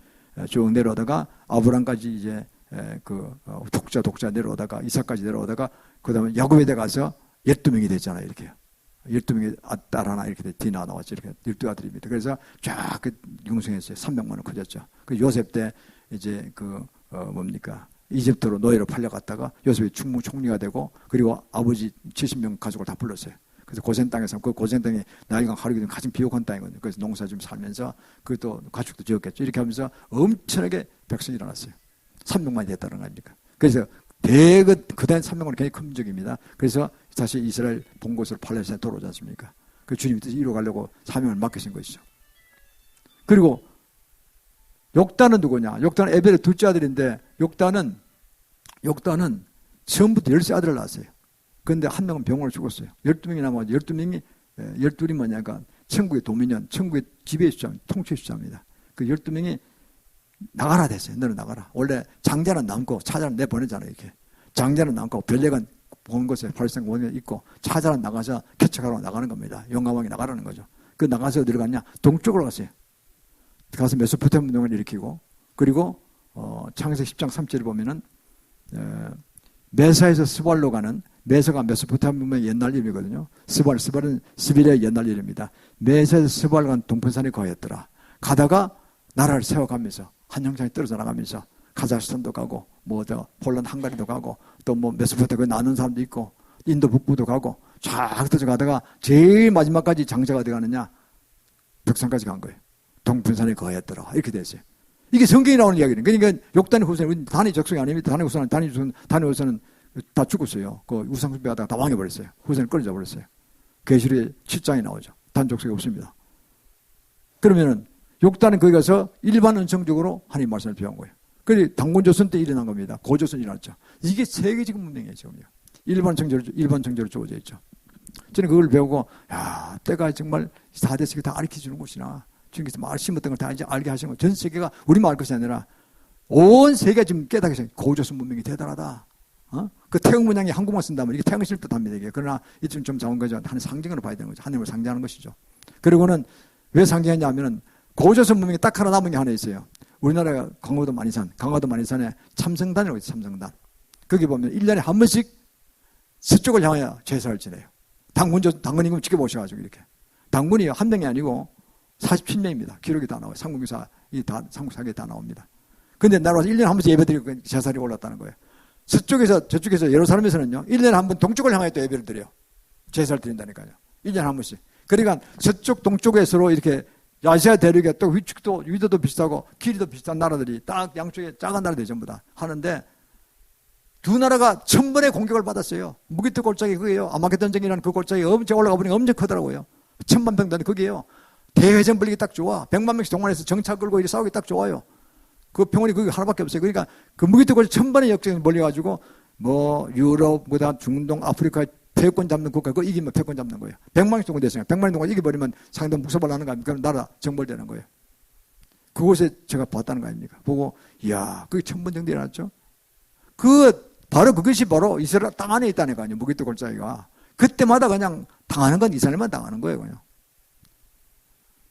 S1: 쭉 내려오다가 아브람까지 이제 독자 내려오다가 이삭까지 내려오다가 그 다음에 야곱에 가서 12명이 됐잖아요. 이렇게 12명이 딸 하나 이렇게 디나 나왔죠. 이렇게 12아들입니다. 그래서 쫙 융성했어요. 300만원 커졌죠. 그 요셉 때 이제 이집트로 노예로 팔려갔다가 요셉이 총리가 되고, 그리고 아버지 70명 가족을 다 불렀어요. 그래서 고센 땅에서, 그 고센 땅이 나일강 하루기 전 가장 비옥한 땅이거든요. 그래서 농사 좀 살면서 그것도 가축도 지었겠죠. 이렇게 하면서 엄청나게 백성이 일어났어요. 300만이 됐다는 거 아닙니까? 그래서 그다음 300만은 굉장히 큰 적입니다. 그래서 다시 이스라엘 본 곳으로 팔레스타인에 돌아오지 않습니까? 그 주님이 뜻을 이루어가려고 사명을 맡기신 것이죠. 그리고 욕단은 누구냐? 욕단은 에벨의 둘째 아들인데, 욕단은 처음부터 13아들을 낳았어요. 그런데 한 명은 병으로 죽었어요. 12명이 남아서 12이 뭐냐가 천국의 도미니언, 천국의 지배 주자, 통치 주자입니다. 그 12명이 나가라 됐어요. 너는 나가라. 원래 장자는 남고 차자는 내보내잖아요. 이렇게. 장자는 남고 벨렉은 본 곳에 발생 원에 있고 차자는 나가서 개척하러 나가는 겁니다. 용감하게 나가라는 거죠. 그 나가서 어디로 갔냐? 동쪽으로 갔어요. 가서 메소포타미아 운동을 일으키고, 그리고 창세기 10장 3절을 보면은 메사에서 스발로 가는, 메사가 메소포타미아의 옛날 이름이거든요. 스발은 스비리아의 옛날 이름입니다. 메사에서 스발 간 동편산에 거했더라. 가다가 나라를 세워가면서 한 형장이 떨어져 나가면서 카자흐스탄도 가고, 폴란드 헝가리도 가고, 또 메소포타미아 나눈 사람도 있고, 인도 북부도 가고, 쫙 떨어져 가다가 제일 마지막까지 장자가 어디 가느냐? 벽산까지 간 거예요. 동분산에 거했더라. 이렇게 됐어요. 이게 성경에 나오는 이야기는. 그러니까 욕단의 후손은 단위 적성이 아닙니다. 단위 후손은 다 죽었어요. 그 우상숭배하다가 다 망해버렸어요. 후손을 끊어져 버렸어요. 계시록에 7장에 나오죠. 단족속이 없습니다. 그러면은 욕단은 거기 가서 일반 은총적으로 하나님 말씀을 배운 거예요. 그래서 당군조선 때 일어난 겁니다. 고조선이 일어났죠. 이게 세계적 문명이에요, 지금요. 일반 정제로 주어져 있죠. 저는 그걸 배우고, 야, 때가 정말 4대 세계 다 가르쳐 주는 곳이나, 주님께서 말 심었던 걸 다 이제 알게 하신 거. 전 세계가 우리만 알 것이 아니라 온 세계가 지금 깨닫게 생겼어요. 고조선 문명이 대단하다. 그 태양 문양이 한국만 쓴다면 이게 태양을 실뜻 합니다. 이게. 그러나 이쯤 좀 작은 거죠. 하나의 상징으로 봐야 되는 거죠. 하나님을 상징하는 것이죠. 그리고는 왜 상징했냐 하면은 고조선 문명이 딱 하나 남은 게 하나 있어요. 우리나라가 강화도 만이산에 참성단이라고 있어요. 참성단. 거기 보면 1년에 한 번씩 서쪽을 향하여 제사를 지내요. 당군 임금 지켜보셔가지고 이렇게. 당군이 한 명이 아니고 47명입니다. 기록이 다 나와요. 삼국사기에 다 나옵니다. 근데 나라에서 1년에 한 번씩 예배드리고 제사를 올랐다는 거예요. 저쪽에서 예루살렘에서는요, 1년에 한 번 동쪽을 향하여 또 예배를 드려요. 제사를 드린다니까요. 1년에 한 번씩. 그러니까 서쪽, 동쪽에 서로 이렇게 아시아 대륙에 또 위축도, 위도도 비슷하고 길이도 비슷한 나라들이 딱 양쪽에 작은 나라들이 전부 다 하는데 두 나라가 1000번의 공격을 받았어요. 무기트 골짜기 그게요. 아마게돈전이라는 그 골짜기 엄청 올라가 보니까 엄청 크더라고요. 1000만 병단 그게요. 대회전 불리기 딱 좋아. 100만 명씩 동원해서 정차 끌고 이렇게 싸우기 딱 좋아요. 그 병원이 그게 하나밖에 없어요. 그러니까 그 무기트 골짜기 1000번의 역전이 몰려가지고 뭐 유럽, 그다음 중동, 아프리카 패권 잡는 국가 그거 이기면 패권 잡는 거예요. 100만이 동원 됐으니까 100만이 동원 이겨버리면 상당 묵사발 하는 거 아닙니까? 그럼 나라 정벌되는 거예요. 그곳에 제가 봤다는 거 아닙니까? 보고 이야 그게 1000번 정도 일어났죠. 바로 그것이 바로 이스라엘 땅 안에 있다는 거 아니에요. 무기트 골짜기가. 그때마다 그냥 당하는 건 이스라엘만 당하는 거예요. 그냥.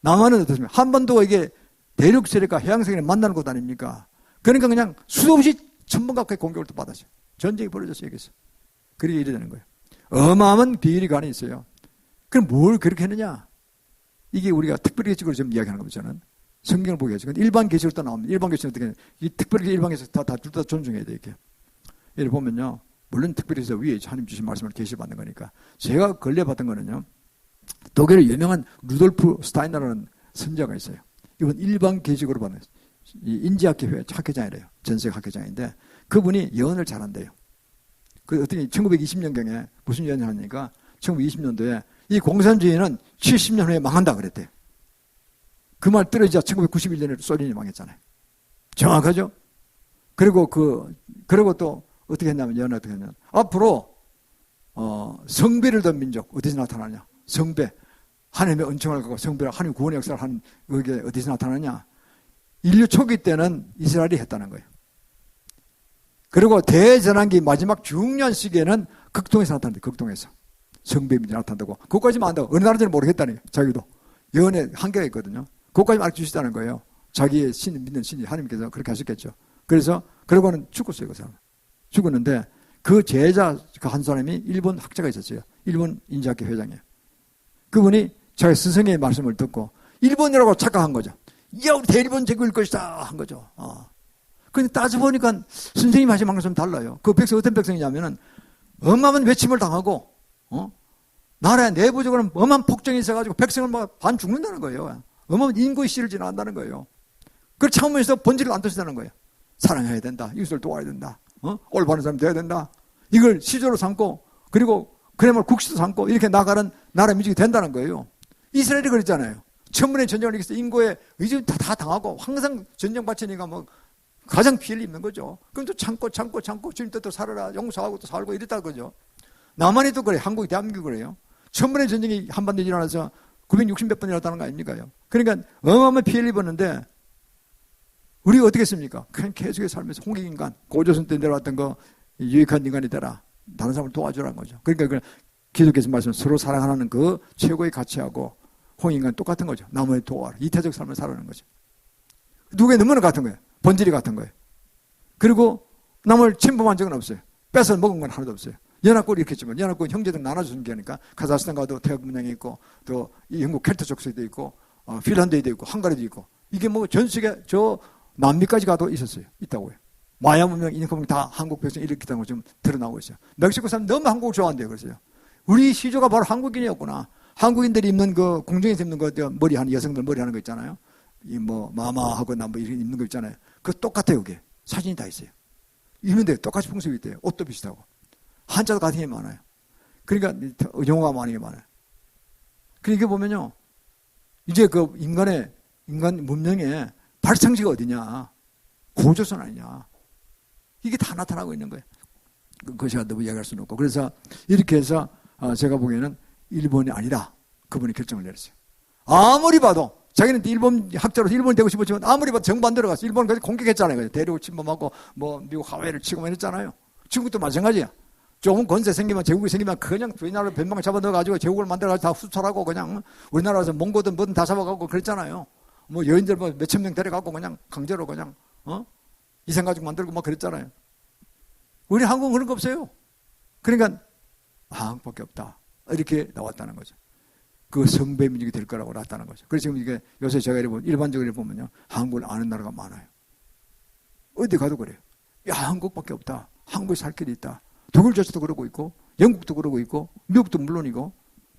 S1: 남한은 어떻습니까? 한반도가 이게 대륙 세력과 해양 세력을 만나는 곳 아닙니까? 그러니까 그냥 수도 없이 1000번 가까이 공격을 또 받았어요. 전쟁이 벌어졌어요. 여기서. 그렇게 이래 되는 거예요. 어마어마한 비밀이 안에 있어요. 그럼 뭘 그렇게 했느냐? 이게 우리가 특별 계시록으로 지금 이야기하는 겁니다. 저는 성경을 보게 해서 일반 계시록도 나옵니다. 일반 계시록 어떻게 이 특별히 일반 계시록 둘 다 존중해야 돼 이렇게. 예를 보면요, 물론 특별히 해서 위에 하나님 주신 말씀을 계시받는 거니까 제가 걸려봤던 거는요, 독일의 유명한 루돌프 스타이너라는 선지자가 있어요. 이분 일반 계시록으로 받는 인지학회 학회장이래요. 전세계 학회장인데 그분이 예언을 잘한대요. 그 어떻게 1920년경에 무슨 예언을 하니까 1920년도에 이 공산주의는 70년 후에 망한다 그랬대요. 그 말 떨어지자 1991년에 소련이 망했잖아요. 정확하죠? 그리고 또 어떻게 했냐면 예언을 어떻게 했냐면 앞으로 성배를 둔 민족 어디서 나타나냐? 성배. 하나님의 은총을 갖고 성배를 하나님 구원의 역사를 하는 그게 어디서 나타나냐? 인류 초기 때는 이스라엘이 했다는 거예요. 그리고 대전환기 마지막 중요한 시기에는 극동에서 나타난다. 극동에서. 성배민이 나타난다고. 그것까지만 안다고. 어느 나라인지는 모르겠다니. 자기도. 예언에 한계가 있거든요. 그것까지만 알려주시다는 거예요. 자기의 신, 믿는 신이 하나님께서 그렇게 하셨겠죠. 그래서 그러고는 죽었어요. 그 사람. 죽었는데 그 제자 그 한 사람이 일본 학자가 있었어요. 일본 인지학회 회장이에요. 그분이 자기 스승의 말씀을 듣고 일본이라고 착각한 거죠. 야, 우리 대일본 제국일 것이다 한 거죠. 그런데 따져보니까 선생님이 하신 방송은 달라요. 그 백성 어떤 백성이냐면은 어마어마한 외침을 당하고 나라의 내부적으로 어마어마한 폭정이 있어가지고 백성을 막 반 죽는다는 거예요. 어마어마한 인구의 시를 지나간다는 거예요. 그걸 참으면서 본질을 안 터진다는 거예요. 사랑해야 된다. 이웃을 도와야 된다. 올바른 사람 돼야 된다. 이걸 시조로 삼고 그리고 그야말로 국시도 삼고 이렇게 나가는 나라 민족이 된다는 거예요. 이스라엘이 그랬잖아요. 천문의 전쟁을 이겨서 인구의 의지 다 당하고 항상 전쟁 바치니까 뭐 가장 피해를 입는 거죠. 그럼 또 참고 주님 뜻대로 살아라 용서하고 또 살고 이랬다 그죠. 남한이 또 그래. 한국이 대한민국이 그래요. 천문의 전쟁이 한반도에 일어나서 960몇 번 일어났다는 거 아닙니까요? 그러니까 어마어마한 피해를 입었는데 우리가 어떻게 했습니까? 그냥 계속해서 살면서 홍익인간 고조선 때 내려왔던 거 유익한 인간이 되라. 다른 사람을 도와주라는 거죠. 그러니까 기독교에서 말씀 서로 사랑하는 그 최고의 가치하고 홍익인간 똑같은 거죠. 남을 도와라. 이태적 삶을 살아가는 거죠. 누구의 너무나 같은 거예요. 본질이 같은 거예요. 그리고 남을 침범한 적은 없어요. 뺏어 먹은 건 하나도 없어요. 연합국이 이렇게 했지만 연합국 형제들 나눠서 준비하니까 카자흐스탄 가도 태국 문양이 있고 또 이 영국 켈트 족속도 있고 핀란드에도 있고 헝가리도 있고 이게 뭐 전 세계 저 남미까지 가도 있었어요. 있다고요. 마야 문명, 인컴 다 한국 백성 이렇게 있다는 거 좀 드러나고 있어요. 멕시코 사람 너무 한국을 좋아한대요. 그래서요. 우리 시조가 바로 한국인이었구나. 한국인들이 입는 그 공중에서 입는 거 머리 하는 여성들 머리 하는 거 있잖아요. 이 뭐 마마하고 나뭐 이렇게 입는 거 있잖아요. 그거 똑같아요. 그게 사진이 다 있어요. 입는데 똑같이 풍습이 있대요. 옷도 비슷하고 한자도 같은 게 많아요. 그러니까 용어가 많은 게 많아요. 그러니까 보면요, 이제 그 인간 문명의 발상지가 어디냐? 고조선 아니냐? 이게 다 나타나고 있는 거예요. 그것이 너무 이야기할 수는 없고. 그래서 이렇게 해서 제가 보기에는 일본이 아니라 그분이 결정을 내렸어요. 아무리 봐도 자기는 일본 학자로서 일본이 되고 싶었지만 아무리 봐도 정반대로 갔어. 일본을 공격했잖아요. 대륙을 침범하고 뭐 미국 하와이를 치고 했잖아요. 중국도 마찬가지야. 조금 권세 생기면 제국이 생기면 그냥 우리나라로 변방 잡아 넣어가지고 제국을 만들어가지고 다 수탈하고 그냥 우리나라에서 몽고든 뭐든 다 잡아가고 그랬잖아요. 뭐 여인들 뭐 몇천 명 데려가고 그냥 강제로 그냥 이생가족 만들고 막 그랬잖아요. 우리 한국은 그런 거 없어요. 그러니까 한국밖에 없다. 이렇게 나왔다는 거죠. 그 성배 민족이 될 거라고 나왔다는 거죠. 그래서 지금 이게 요새 제가 일반적으로 보면요, 한국을 아는 나라가 많아요. 어디 가도 그래요. 야, 한국밖에 없다. 한국에 살 길이 있다. 독일조차도 그러고 있고 영국도 그러고 있고 미국도 물론이고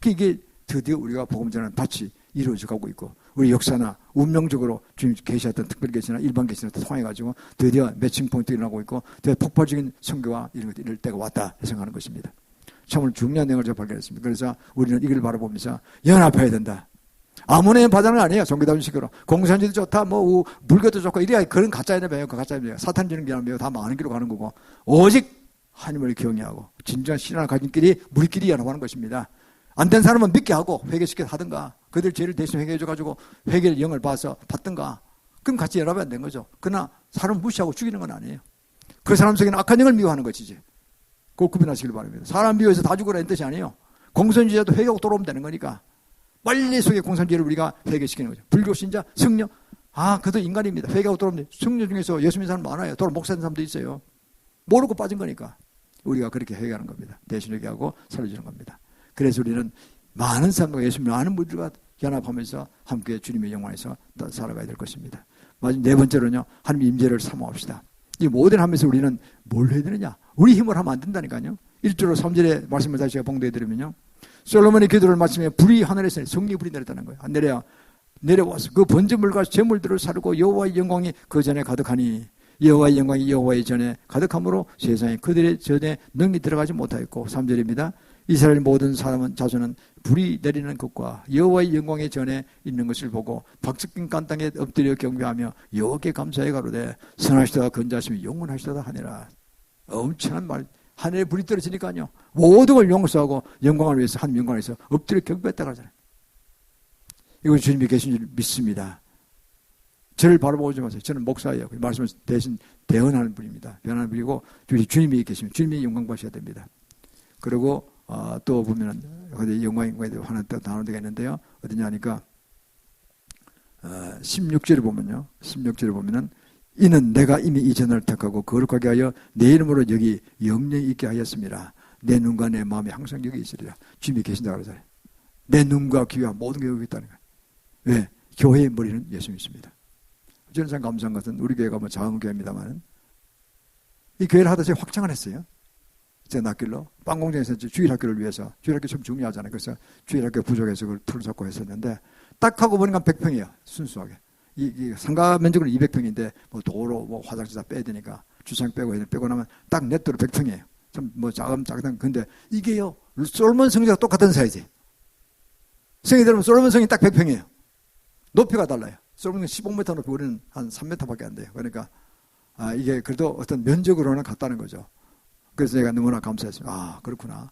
S1: 이게 드디어 우리가 복음 전하는 밭이 이루어져 가고 있고 우리 역사나 운명적으로 주님 계시했던 특별 계시나 일반 계시나 통해가지고 드디어 매칭 포인트 일어나고 있고 드디어 폭발적인 선교가 이럴 때가 왔다 생각하는 것입니다. 참으로 중요한 내용을 제가 발견했습니다. 그래서 우리는 이걸 바라보면서 연합해야 된다. 아무나 바다는 아니에요. 종교다운식으로. 공산주의도 좋다, 불교도 좋고, 이래야 그런 가짜이나 배워, 가짜이나 배워. 사탄 주는 게랑 배워. 다 망하는 길로 가는 거고. 오직 하나님을 경외하고, 진정한 신앙을 가진 끼리, 우리끼리 연합하는 것입니다. 안 된 사람은 믿게 하고, 회개시켜 하든가, 그들 죄를 대신 회개해줘가지고, 회개를 영을 봐서 받든가, 그럼 같이 연합이 안 된 거죠. 그러나, 사람 무시하고 죽이는 건 아니에요. 그 사람 속에는 악한 영을 미워하는 것이지. 그걸 구분하시길 바랍니다. 사람 미워해서 다 죽으라는 뜻이 아니에요. 공산주의자도 회개하고 돌아오면 되는 거니까. 빨리 속에 공산주의를 우리가 회개시키는 거죠. 불교 신자, 승려. 그도 인간입니다. 회개하고 돌아오면 승려 중에서 예수 믿는 사람 많아요. 돌아 목사 된 사람도 있어요. 모르고 빠진 거니까. 우리가 그렇게 회개하는 겁니다. 대신 회개하고 살려주는 겁니다. 그래서 우리는 많은 사람과 예수 믿는 많은 분들과 연합하면서 함께 주님의 영광에서 살아가야 될 것입니다. 마지막 네 번째로는요. 하나님의 임재를 사모합시다. 이 모든 하면서 우리는 뭘 해야 되느냐. 우리 힘을 하면 안 된다니까요. 1절로 3절의 말씀을 다시 제가 봉독해드리면요. 솔로몬의 기도를 마치며 불이 하늘에서 성령의 불이 내렸다는 거예요. 내려와서 그 번제물과 제물들을 사르고 여호와의 영광이 그 전에 가득하니 여호와의 영광이 여호와의 전에 가득함으로 세상에 그들의 전에 능히 들어가지 못하였고 3절입니다. 이스라엘 모든 사람은 자손은 불이 내리는 것과 여호와의 영광의 전에 있는 것을 보고 박석긴 깐땅에 엎드려 경배하며 여호와께 감사해 가로되 선하시다가 건자하시며 영원하시다가 하니라. 엄청난 말. 하늘에 불이 떨어지니까요. 모든 걸 용서하고 영광을 위해서 하나님 영광을 위해서 엎드려 경배했다고 하잖아요. 이건 주님이 계신 줄 믿습니다. 저를 바라보지 마세요. 저는 목사예요. 말씀을 대신 대언하는 분입니다. 변하는 분이고 주님이 계시면 주님이 영광 받으셔야 됩니다. 그리고 또 보면은 어디 영광에 하나 또 나누는 데가 있는데요. 어디냐 하니까 16절을 보면은 이는 내가 이미 이 전을 택하고 거룩하게 하여 내 이름으로 여기 영영이 있게 하였습니다. 내 눈과 내 마음이 항상 여기 있으리라. 주님이 계신다 그러잖아요. 내 눈과 귀와 모든 게 여기 있다는 거예요. 왜? 교회의 머리는 예수님이십니다. 저는 참 감사한 것은 우리 교회가 작은 교회입니다만 이 교회를 하다 제가 확장을 했어요. 제 낯길로 빵공장에서 주일학교를 위해서 주일학교 참 중요하잖아요. 그래서 주일학교 부족해서 그걸 풀을 잡고 했었는데 딱 하고 보니까 100평이에요. 순수하게. 이 상가 면적은 200평인데 도로 화장실 다 빼야 되니까 주차장 빼고 나면 딱 넷도로 100평이에요. 좀 작은 근데 이게요. 솔몬 성전과 똑같은 사이즈. 성이 들으면 솔몬 성이 딱 100평이에요. 높이가 달라요. 솔몬은 15m 높이 우리는 한 3m밖에 안 돼요. 그러니까 이게 그래도 어떤 면적으로는 같다는 거죠. 그래서 제가 너무나 감사했습니다. 그렇구나.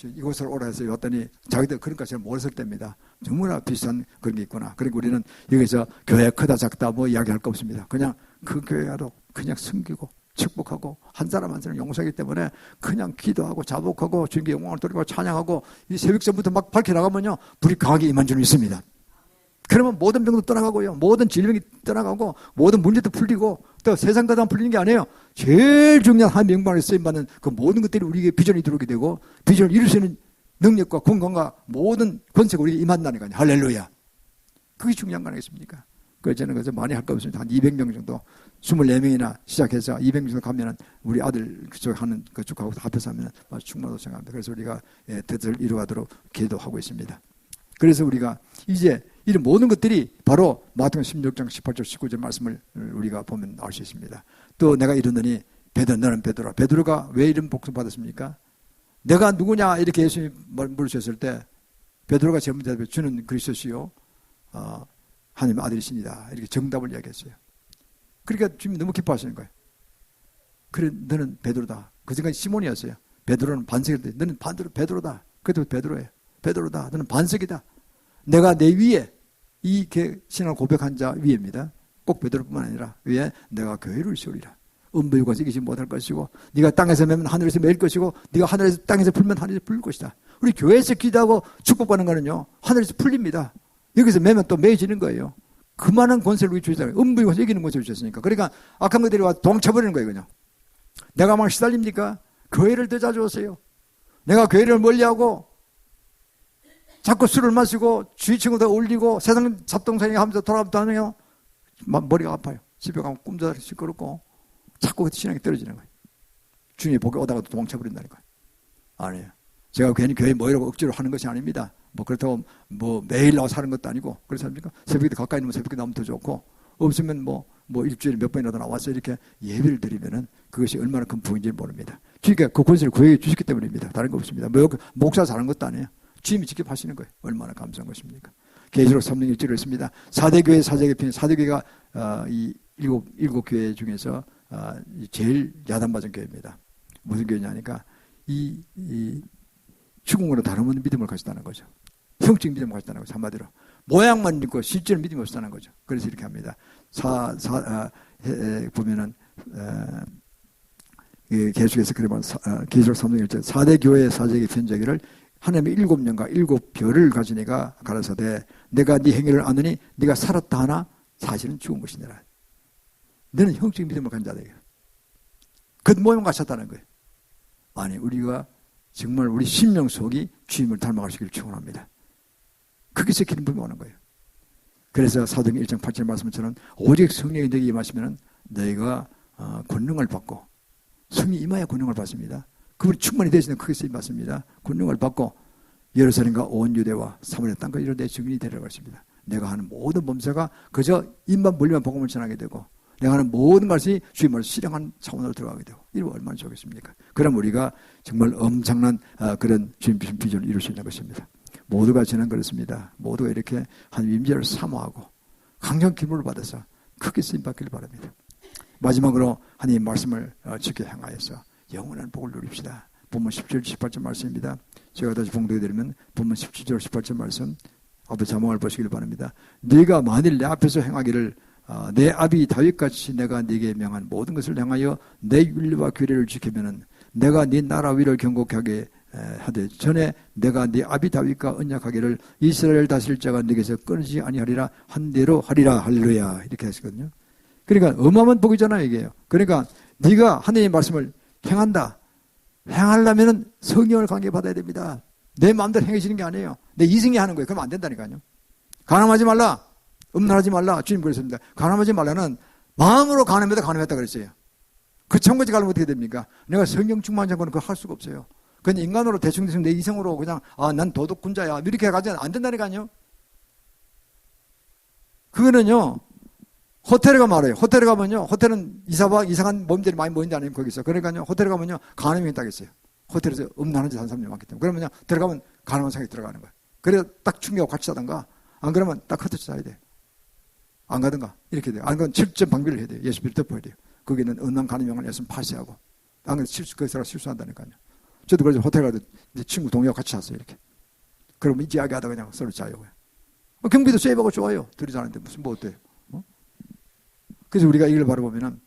S1: 이곳을 오라 해서 왔더니 자기들 그러니까 제가 모르실 때입니다. 너무나 비싼 그런 게 있구나. 그리고 우리는 여기서 교회 크다 작다 이야기할 거 없습니다. 그냥 그 교회도 그냥 섬기고 축복하고 한 사람 한 사람 용서하기 때문에 그냥 기도하고 자복하고 주님께 영광을 돌리고 찬양하고 이 새벽 전부터 막 밝혀나가면요 불이 강하게 임한 줄 믿습니다. 그러면 모든 병도 떠나가고요. 모든 질병이 떠나가고 모든 문제도 풀리고 또 세상 가다 풀리는 게 아니에요. 제일 중요한 하나님의 영광을 쓰임받는 그 모든 것들이 우리에게 비전이 들어오게 되고 비전을 이룰 수 있는 능력과 건강과 모든 권세가 우리에게 임한다니까요. 할렐루야. 그게 중요한 거 아니겠습니까? 그래서 저는 그래서 많이 할 거 없습니다. 한 200명 정도 24명이나 시작해서 200명 정도 가면은 우리 아들 그쪽 하는 그쪽하고 합해서 하면 충분하다고 생각합니다. 그래서 우리가 뜻을 이루어가도록 기도하고 있습니다. 그래서 우리가 이제 이런 모든 것들이 바로 마태복음 16장 18절 19절 말씀을 우리가 보면 알 수 있습니다. 또 내가 이르노니 베드로 너는 베드로라. 베드로가 왜 이런 복수 받았습니까? 내가 누구냐 이렇게 예수님이 물으셨을 때 베드로가 질문 대답해 주는 그리스도시요 하나님의 아들이십니다. 이렇게 정답을 이야기했어요. 그러니까 주님이 너무 기뻐하시는 거예요. 그래 너는 베드로다. 그 생각이 시몬이었어요. 베드로는 반석일 때 너는 반대로 베드로다. 그래도 베드로예요. 베드로다. 너는 반석이다. 내가 내 위에 이 신앙을 고백한 자 위에입니다. 꼭 베드로뿐만 아니라 위에 내가 교회를 세우리라. 음부유가 이기지 못할 것이고 네가 땅에서 매면 하늘에서 매일 것이고 네가 하늘에서 땅에서 풀면 하늘에서 풀릴 것이다. 우리 교회에서 기도하고 축복받는 거는요. 하늘에서 풀립니다. 여기서 매면 또 매해지는 거예요. 그만한 권세를 우리 주시잖아요. 음부유가 이기는 권세를 주셨으니까. 그러니까 악한 것들이 와서 동쳐버리는 거예요. 그냥. 내가 막 시달립니까? 교회를 더 자주 오세요. 내가 교회를 멀리하고 자꾸 술을 마시고 주위 친구들 올리고 세상 잡동사니 하면서 돌아다니며 머리가 아파요. 집에 가면 꿈도 시끄럽고 자꾸 신앙이 떨어지는 거예요. 주님이 복에 오다가도 도망쳐버린다는 거예요. 아니에요. 제가 괜히 교회 모이라고 억지로 하는 것이 아닙니다. 뭐 그렇다고 뭐 매일 나와 사는 것도 아니고 그렇지 않습니까? 새벽에 가까이 있으면 새벽에 나오면 더 좋고 없으면 뭐 일주일에 몇 번이라도 나와서 이렇게 예배를 드리면은 그것이 얼마나 큰 부인지 모릅니다. 주님께 그 권세를 구해 주셨기 때문입니다. 다른 거 없습니다. 뭐 목사 잘하는 것도 아니에요. 주님이 직접 하시는 거예요. 얼마나 감사한 것입니까? 계시록 3장 1절에 있습니다. 4대 교회 사제의 편, 4대 교회가 이 일곱 교회 중에서 제일 야단맞은 교회입니다. 무슨 교회냐니까 이 죽음으로 다른 없는 믿음을 가졌다는 거죠. 형식 믿음을 가졌다는 거죠. 한마디로 모양만 있고 실제로 믿음이 없다는 거죠. 그래서 이렇게 합니다. 보면은 계속해서 그러면 계시록 3장 1절 4대 교회 사제에게 편지하기를 하나님의 7년과 7별을 가진 이가 가라사대 내가 네 행위를 아느니 네가 살았다 하나 사실은 죽은 것이니라. 너는 형식 믿음을 가진 자다. 겉모양 갖췄다는 거예요. 아니 우리가 정말 우리 심령 속이 주님을 닮아가시기를 축원합니다. 거기서 기름부음이 오는 거예요. 그래서 사도행 1장 8절 말씀처럼 오직 성령이 너에게 임하시면 너희가 권능을 받고 성이 임하여 권능을 받습니다. 그분이 충만히 되시는 크게 쓰임 받습니다. 권능을 받고 예루살렘과 온 유대와 사마리아 땅까지 이런 내 증인이 되리라고 했습니다. 내가 하는 모든 범사가 그저 입만 벌리면 복음을 전하게 되고 내가 하는 모든 것이 주님을 실행한 차원으로 들어가게 되고 이러면 얼마나 좋겠습니까? 그럼 우리가 정말 엄청난 그런 주님 비전을 이룰 수 있는 것입니다. 모두가 저는 그렇습니다. 모두가 이렇게 한 임재를 사모하고 강력 기물을 받아서 크게 쓰임받기를 바랍니다. 마지막으로 하나님 말씀을 지켜 행하여서 영원한 복을 누립시다. 본문 17절 18절 말씀입니다. 제가 다시 봉독해드리면 본문 17절 18절 말씀 앞에 자막을 보시길 바랍니다. 네가 만일 내 앞에서 행하기를 내 아비 다윗같이 내가 네게 명한 모든 것을 행하여 내 윤리와 규례를 지키면은 내가 네 나라 위를 경고하게 하되 전에 내가 네 아비 다윗과 언약하기를 이스라엘 다스릴 자가 네게서 끊이지 아니하리라 한 대로 하리라 할렐루야 이렇게 하시거든요. 그러니까 어마어마한 복이잖아요 이게요. 그러니까 네가 하나님의 말씀을 행한다. 행하려면 성령을 관계받아야 됩니다. 내 마음대로 행해지는 게 아니에요. 내 이성이 하는 거예요. 그러면 안 된다니까요. 가늠하지 말라. 음란하지 말라. 주님 그랬습니다. 가늠하지 말라는 마음으로 가늠해도 가늠했다 그랬어요. 그 천국까지 가려면 어떻게 됩니까? 내가 성령 충만한 자고는 그걸 할 수가 없어요. 그냥 인간으로 대충 내 이성으로 그냥 난 도덕군자야 이렇게 해가지고 안 된다니까요. 그거는요. 호텔에 가면 알아요. 호텔에 가면요. 호텔은 이상한 몸들이 많이 모인다 아니면 거기서. 그러니까요. 호텔에 가면요. 가늠이 있다겠어요. 호텔에서 음란한 짓 하는 사람들이 많기 때문에. 그러면요. 들어가면 가늠한 생각이 들어가는 거예요. 그래서 딱 충격하고 같이 자든가 안 그러면 딱 흩어져 자야 돼요. 안 가든가 이렇게 돼요. 안 그러면 7점 방비를 해야 돼요. 예수비를 덮어야 돼요. 거기는 음란 가늠형을 예수는 파쇄하고 안 그러면 거기서 실수한다니까요. 저도 그래서 호텔 가도 친구 동료하고 같이 잤어요. 이렇게. 그러면 이야기하다가 그냥 서로 자요. 경비도 세이브하고 좋아요. 둘이 자는데 무슨 뭐 어때요? 그래서 우리가 이걸 바라보면은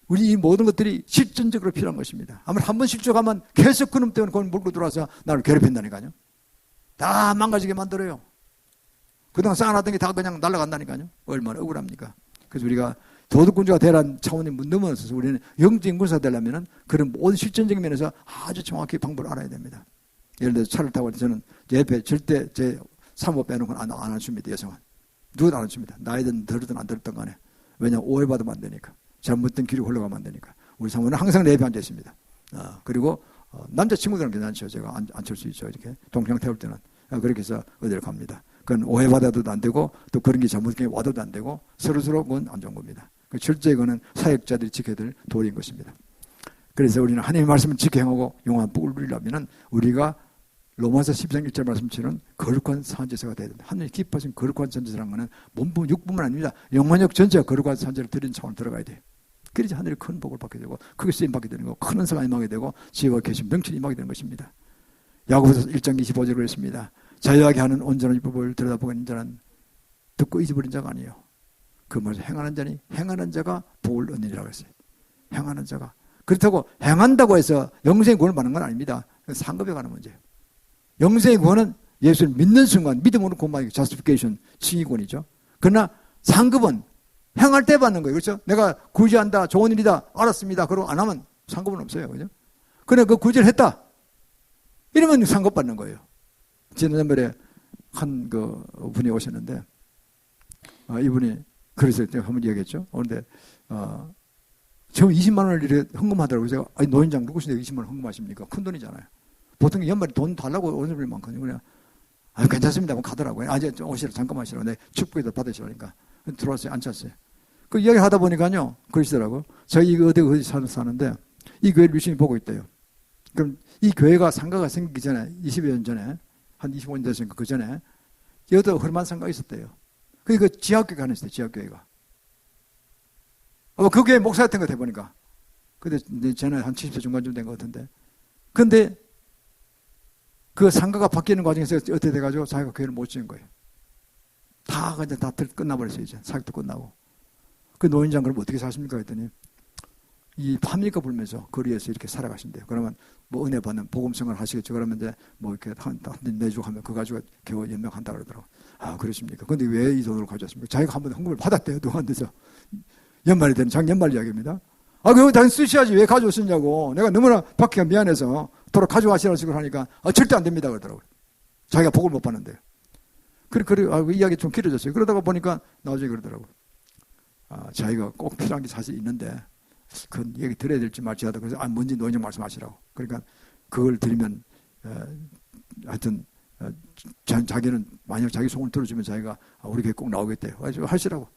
S1: 우리 이 모든 것들이 실전적으로 필요한 것입니다. 아무리 한 번 실족하면 계속 그놈 때문에 그걸 몰고 들어와서 나를 괴롭힌다니까요. 다 망가지게 만들어요. 그동안 쌓아놨던 게 다 그냥 날아간다니까요. 얼마나 억울합니까? 그래서 우리가 도덕군주가 되라는 차원이 넘어서서 우리는 영적인 군사가 되려면은 그런 모든 실전적인 면에서 아주 정확히 방법을 알아야 됩니다. 예를 들어서 차를 타고 저는 제 옆에 절대 제 사모 빼놓고는 안 앉습니다. 여성은. 누구도 안 앉습니다. 나이든 들었든 안 들었든 간에. 왜냐하면 오해받으면 안 되니까. 잘못된 길이 흘러가면 안 되니까. 우리 사모는 항상 내 옆에 앉아 있습니다. 그리고 남자친구들은 괜찮죠. 제가 앉힐 수 있죠. 이렇게 동평 태울 때는. 그렇게 해서 어디를 갑니다. 그건 오해받아도 안 되고 또 그런 게 잘못된 게 와도 안 되고 서로서로 그건 안 좋은 겁니다. 철저히 그거는 사역자들이 지켜야 될 도리인 것입니다. 그래서 우리는 하나님의 말씀을 지켜 행하고 영원한 복을 누리려면 우리가 로마서 10장 1절 말씀처럼 거룩한 선지자가 돼야 된다. 하나님 기뻐하신 거룩한 선지자라는 것은 몸뿐 육뿐만 아닙니다. 영혼력 전체가 거룩한 선지자를 드리는 차원으로 들어가야 돼요. 그래야지 하늘이 큰 복을 받게 되고 크게 쓰임받게 되는 거고 큰 은사가 임하게 되고 지혜와 계신 명철이 임하게 되는 것입니다. 야고보서 1장 25절로 했습니다. 자유하게 하는 온전한 율법을 들여다보고 있는 자는 듣고 잊어버린 자가 아니에요. 그 말을 행하는 자니 행하는 자가 복을 얻느니라고 했어요. 행하는 자가. 그렇다고 행한다고 해서 영생의 구원을 받는 건 아닙니다. 상급에 가는 문제예요. 영생의 구원은 예수를 믿는 순간 믿음으로 구원받는 게 justification, 칭의권이죠. 그러나 상급은 행할 때 받는 거예요. 그렇죠? 내가 구제한다, 좋은 일이다, 알았습니다. 그러고 안 하면 상급은 없어요. 그죠? 그러나 그 구제를 했다. 이러면 상급 받는 거예요. 지난번에 한 그 분이 오셨는데, 이분이 그래서 제가 한번 이야기했죠. 그런데, 처음 20만 원을 이렇게 헌금하더라고요. 제가, 아니, 노인장 누구신데 20만 원 헌금하십니까? 큰 돈이잖아요. 보통 연말에 돈 달라고 오는 분이 많거든요. 그냥, 괜찮습니다. 뭐 가더라고요. 좀 오시라, 잠깐만 쉬라. 내 축복에도 받으시라니까. 들어왔어요. 앉았어요. 그 이야기 하다 보니까요, 그러시더라고요. 저희 이거 어디 사는데, 이 교회를 유심히 보고 있대요. 그럼 이 교회가 상가가 생기기 전에, 20여 년 전에, 한 25년 됐으니까 그 전에, 여기도 허름한 상가가 있었대요. 그 지하교회가 하나 있었대요, 지하교회가. 그 교회 목사였던 것 같아, 보니까. 근데 저는 한 70세 중반쯤 된 것 같은데. 근데 그 상가가 바뀌는 과정에서 어떻게 돼가지고 자기가 교회를 못 지은 거예요. 다 끝나버렸어요, 이제. 사역도 끝나고. 그 노인장 그럼 어떻게 사십니까? 했더니, 이 파미니까 불면서 거리에서 이렇게 살아가신대요. 그러면 뭐 은혜 받는 복음성을 하시겠죠. 그러면 이제 뭐 이렇게 한 내주고 하면 그거 가지고 겨우 연명한다 그러더라고요. 아, 그러십니까? 근데 왜 이 돈을 가져왔습니까? 자기가 한번 헌금을 받았대요. 동안에서. 연말이 되는 작년말 이야기입니다. 그거 당연히 쓰셔야지 왜 가져오셨냐고. 내가 너무나 받기가 미안해서 도로 가져가시라는 식으로 하니까 절대 안 됩니다 그러더라고요. 자기가 복을 못 받는데요. 그 이야기 좀 길어졌어요. 그러다가 보니까 나중에 그러더라고요. 자기가 꼭 필요한 게 사실 있는데 그 얘기 들어야 될지 말지 하다 그래서 뭔지 노인정 말씀하시라고. 그러니까 그걸 드리면 하여튼 자기는 만약 자기 소원을 들어주면 자기가 우리 교회 꼭 나오겠대요. 하시라고.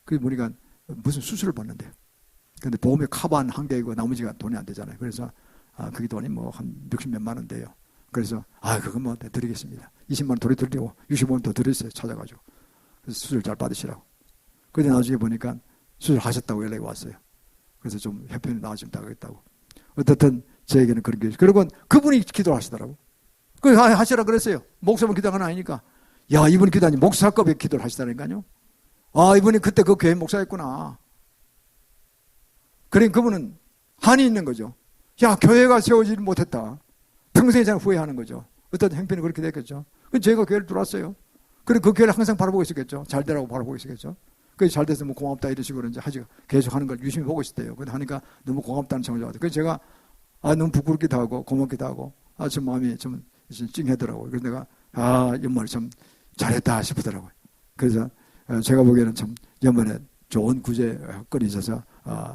S1: 그게 보니까 무슨 수술을 받는데요. 근데 보험에 카반 한 개이고 나머지가 돈이 안 되잖아요. 그래서 그게 돈이 뭐 한 몇십몇만 원 돼요. 그래서 그건 뭐 드리겠습니다. 20만 원 드리고 65만 원 더 드렸어요. 찾아가지고. 그래서 수술 잘 받으시라고. 그런데 나중에 보니까 수술하셨다고 연락이 왔어요. 그래서 좀 협회는 나아지면 나가겠다고. 어떻든 저에게는 그런 게 그리고 그분이 기도하시더라고. 하시라 그랬어요. 목사만 기도가 아니니까. 야, 이분이 기도하니 목사급의 기도를 하시다니까요. 이분이 그때 그 교회 목사였구나. 그러니까 그분은 한이 있는 거죠. 야, 교회가 세워지지 못했다. 평생에 저는 후회하는 거죠. 어떤 행편이 그렇게 됐겠죠. 그래서 제가 교회를 들어왔어요. 그리고 그 교회를 항상 바라보고 있었겠죠. 잘 되라고 바라보고 있었겠죠. 그래서 잘 돼서 뭐 고맙다 이런 식으로 이제 계속 하는 걸 유심히 보고 있었대요. 근데 하니까 너무 고맙다는 생각이 들어요. 그래서 제가 너무 부끄럽기도 하고 고맙기도 하고 좀 마음이 좀 찡하더라고요. 그래서 내가 연말에 참 잘했다 싶더라고요. 그래서 제가 보기에는 참 연말에 좋은 구제건이 있어서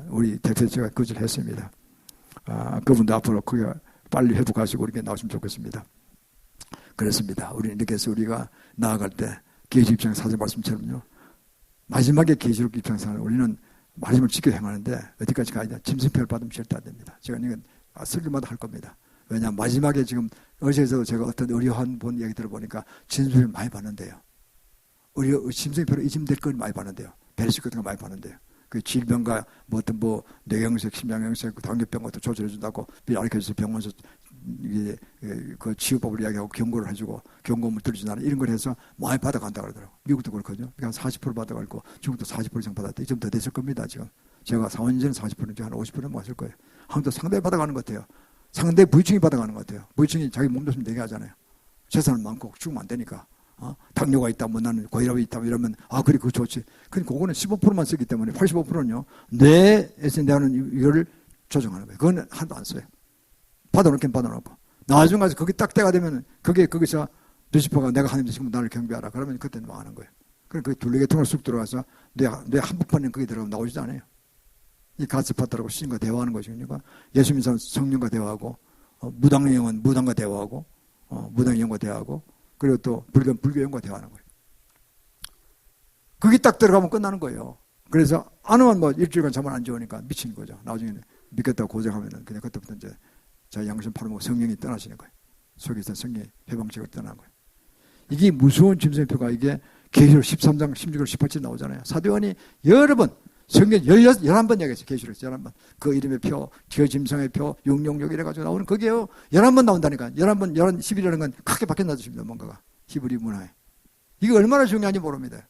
S1: 우리 대표제가 구제를 했습니다. 그분도 앞으로 그게 빨리 회복하시고 이렇게 나오시면 좋겠습니다. 그렇습니다. 우리는 이렇게 해서 우리가 나아갈 때 계시 입장 사제 말씀처럼요. 마지막에 계시록 입장에서는 우리는 말씀을 지켜 행하는데 어디까지 가야 되냐. 짐승표를 받으면 절대 안 됩니다. 제가 이건 설교마다 할 겁니다. 왜냐하면 마지막에 지금 어제도 제가 어떤 의료한 분 얘기 들어보니까 짐승표를 많이 받는데요. 짐승표로 이짐될 걸 많이 받는데요. 베르시 같은 거 많이 받는데요. 그 질병과 어떤 뇌경색, 심장경색, 당뇨병 같은 거 조절해준다고 알려줘서 병원에서 그 치유법을 이야기하고 경고를 해주고 경고물 들어준다는 이런 걸 해서 많이 받아간다 그러더라고요. 미국도 그렇거든요. 그냥 40% 받아가고 중국도 40% 이상 받았대. 좀 더 됐을 겁니다. 지금 제가 4년 전에 40%인지 한 50%는 맞을 거예요. 한국도 상당히 받아가는 것 같아요. 상당히 부유층이 받아가는 것 같아요. 부유층이 자기 몸 좋으면 되게 하잖아요. 재산은 많고 죽으면 안 되니까. 당뇨가 있다, 나는 고혈압이 있다, 이러면, 그래, 그거 좋지. 근데 그거는 15%만 쓰기 때문에 85%는요, 뇌에서 내는 이거를 조정하는 거예요. 그건 하나도 안 써요. 받아놓긴 받아놓고. 나중에 가서 거기 딱 때가 되면, 거기서 루시퍼가 내가 하나님 지금 나를 경배하라. 그러면 그때는 뭐 하는 거예요. 그럼 그 둘레계통을 쑥 들어가서 뇌 한복판에 거기 들어가면 나오지도 않아요. 이 가스파트라고 신과 대화하는 것이니까 예수님 성령과 대화하고, 무당의 영은 무당과 대화하고, 무당의 영과 대화하고, 그리고 또 불교영과 대화하는 거예요. 거기 딱 들어가면 끝나는 거예요. 그래서 안 오면 뭐 일주일간 잠을 안 재우니까 미치는 거죠. 나중에는 믿겠다고 고생하면은 그냥 그때부터 이제 자 양심 팔아먹고 성령이 떠나시는 거예요. 속에 있던 성령이 해방책을 떠나는 거예요. 이게 무서운 짐승표가 이게 계시록 13장 16절 18절 나오잖아요. 사도요한이 여러 번 성경 11번 얘기했어요. 계시록에서 11번. 그 이름의 표, 기어짐승의 표, 용용용 이래가지고 나오는 그게요. 11번 나온다니까. 11번, 11이라는 건 크게 바뀌어놔주십니다. 뭔가가. 히브리 문화에. 이게 얼마나 중요한지 모릅니다.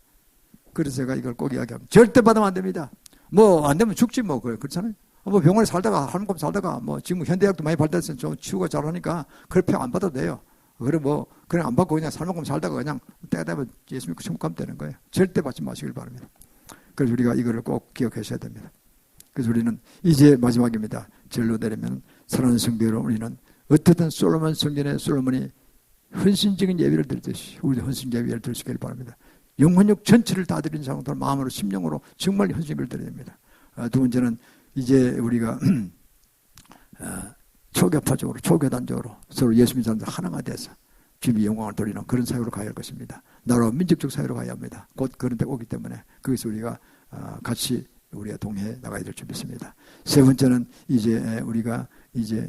S1: 그래서 제가 이걸 꼭 이야기합니다. 절대 받으면 안 됩니다. 뭐 안 되면 죽지 뭐. 그렇잖아요. 뭐 병원에 살다가 한국 살다가 뭐 지금 현대의학도 많이 발달해서 좀 치유가 잘하니까 그걸 표 안 받아도 돼요. 그래 뭐 그냥 안 받고 그냥 살만큼 살다가 그냥 때가 되면 예수 믿고 천국 가면 되는 거예요. 절대 받지 마시길 바랍니다. 그래서 우리가 이거를 꼭 기억하셔야 됩니다. 그래서 우리는 이제 마지막입니다. 절로 내리면 사랑하는 성도여러분, 우리는 어떻든 솔로몬 성전에 솔로몬이 헌신적인 예배를 드리듯이 우리도 헌신적인 예배를 드릴 수 있기를 바랍니다. 영혼력 전체를 다 드린 상태로 마음으로 심령으로 정말 헌신을 드려야 됩니다. 두 번째는 이제 우리가 초교파적으로 초교단적으로 서로 예수 믿는 사람들 하나가 돼서 주님이 영광을 돌리는 그런 사회로 가야 할 것입니다. 나라와 민족적 사회로 가야 합니다. 곧 그런 때가 오기 때문에 거기서 우리가 같이 우리가 동행해 나가야 될 줄 믿습니다. 세 번째는 이제 우리가 이제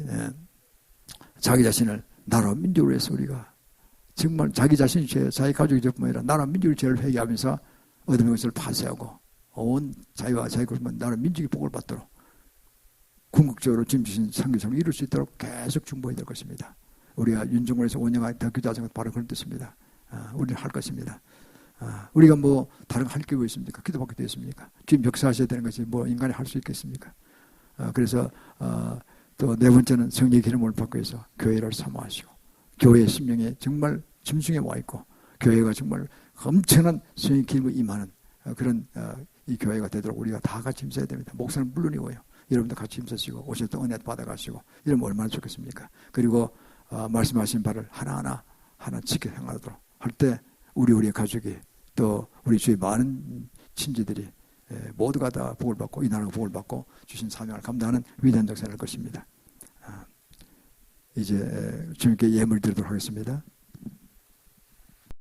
S1: 자기 자신을 나라와 민족으로 해서 우리가 정말 자기 자신이 죄, 자기 가족이 죄뿐만 아니라 나라와 민족의 죄를 회개하면서 얻은 것을 파쇄하고 온 자유와 자유를 나라와 민족의 복을 받도록 궁극적으로 주님 주신 선교사를 이룰 수 있도록 계속 중보해야 될 것입니다. 우리가 윤중권에서 5년간 더 교제하는 것 바로 그런 뜻입니다. 우리는 할 것입니다. 우리가 뭐 다른 거 할 게 뭐 있습니까? 기도밖에 되어 있습니까? 주님 역사하셔야 되는 것이 뭐 인간이 할 수 있겠습니까? 그래서 또 네 번째는 성령의 기름을 받고 해서 교회를 사모하시고 교회의 심령에 정말 짐승에 와 있고 교회가 정말 엄청난 성령의 기름이 임하는 그런 이 교회가 되도록 우리가 다 같이 힘써야 됩니다. 목사는 물론이고요. 여러분도 같이 힘쓰시고 오실 때 은혜 받아가시고 이러면 얼마나 좋겠습니까? 그리고 말씀하신 바를 하나하나 지켜 행하도록 할 때 우리의 가족이 또 우리 주위 많은 친지들이 모두가 다 복을 받고 이 나라가 복을 받고 주신 사명을 감당하는 위대한 역사를 할 것입니다. 이제 주님께 예물 드리도록 하겠습니다.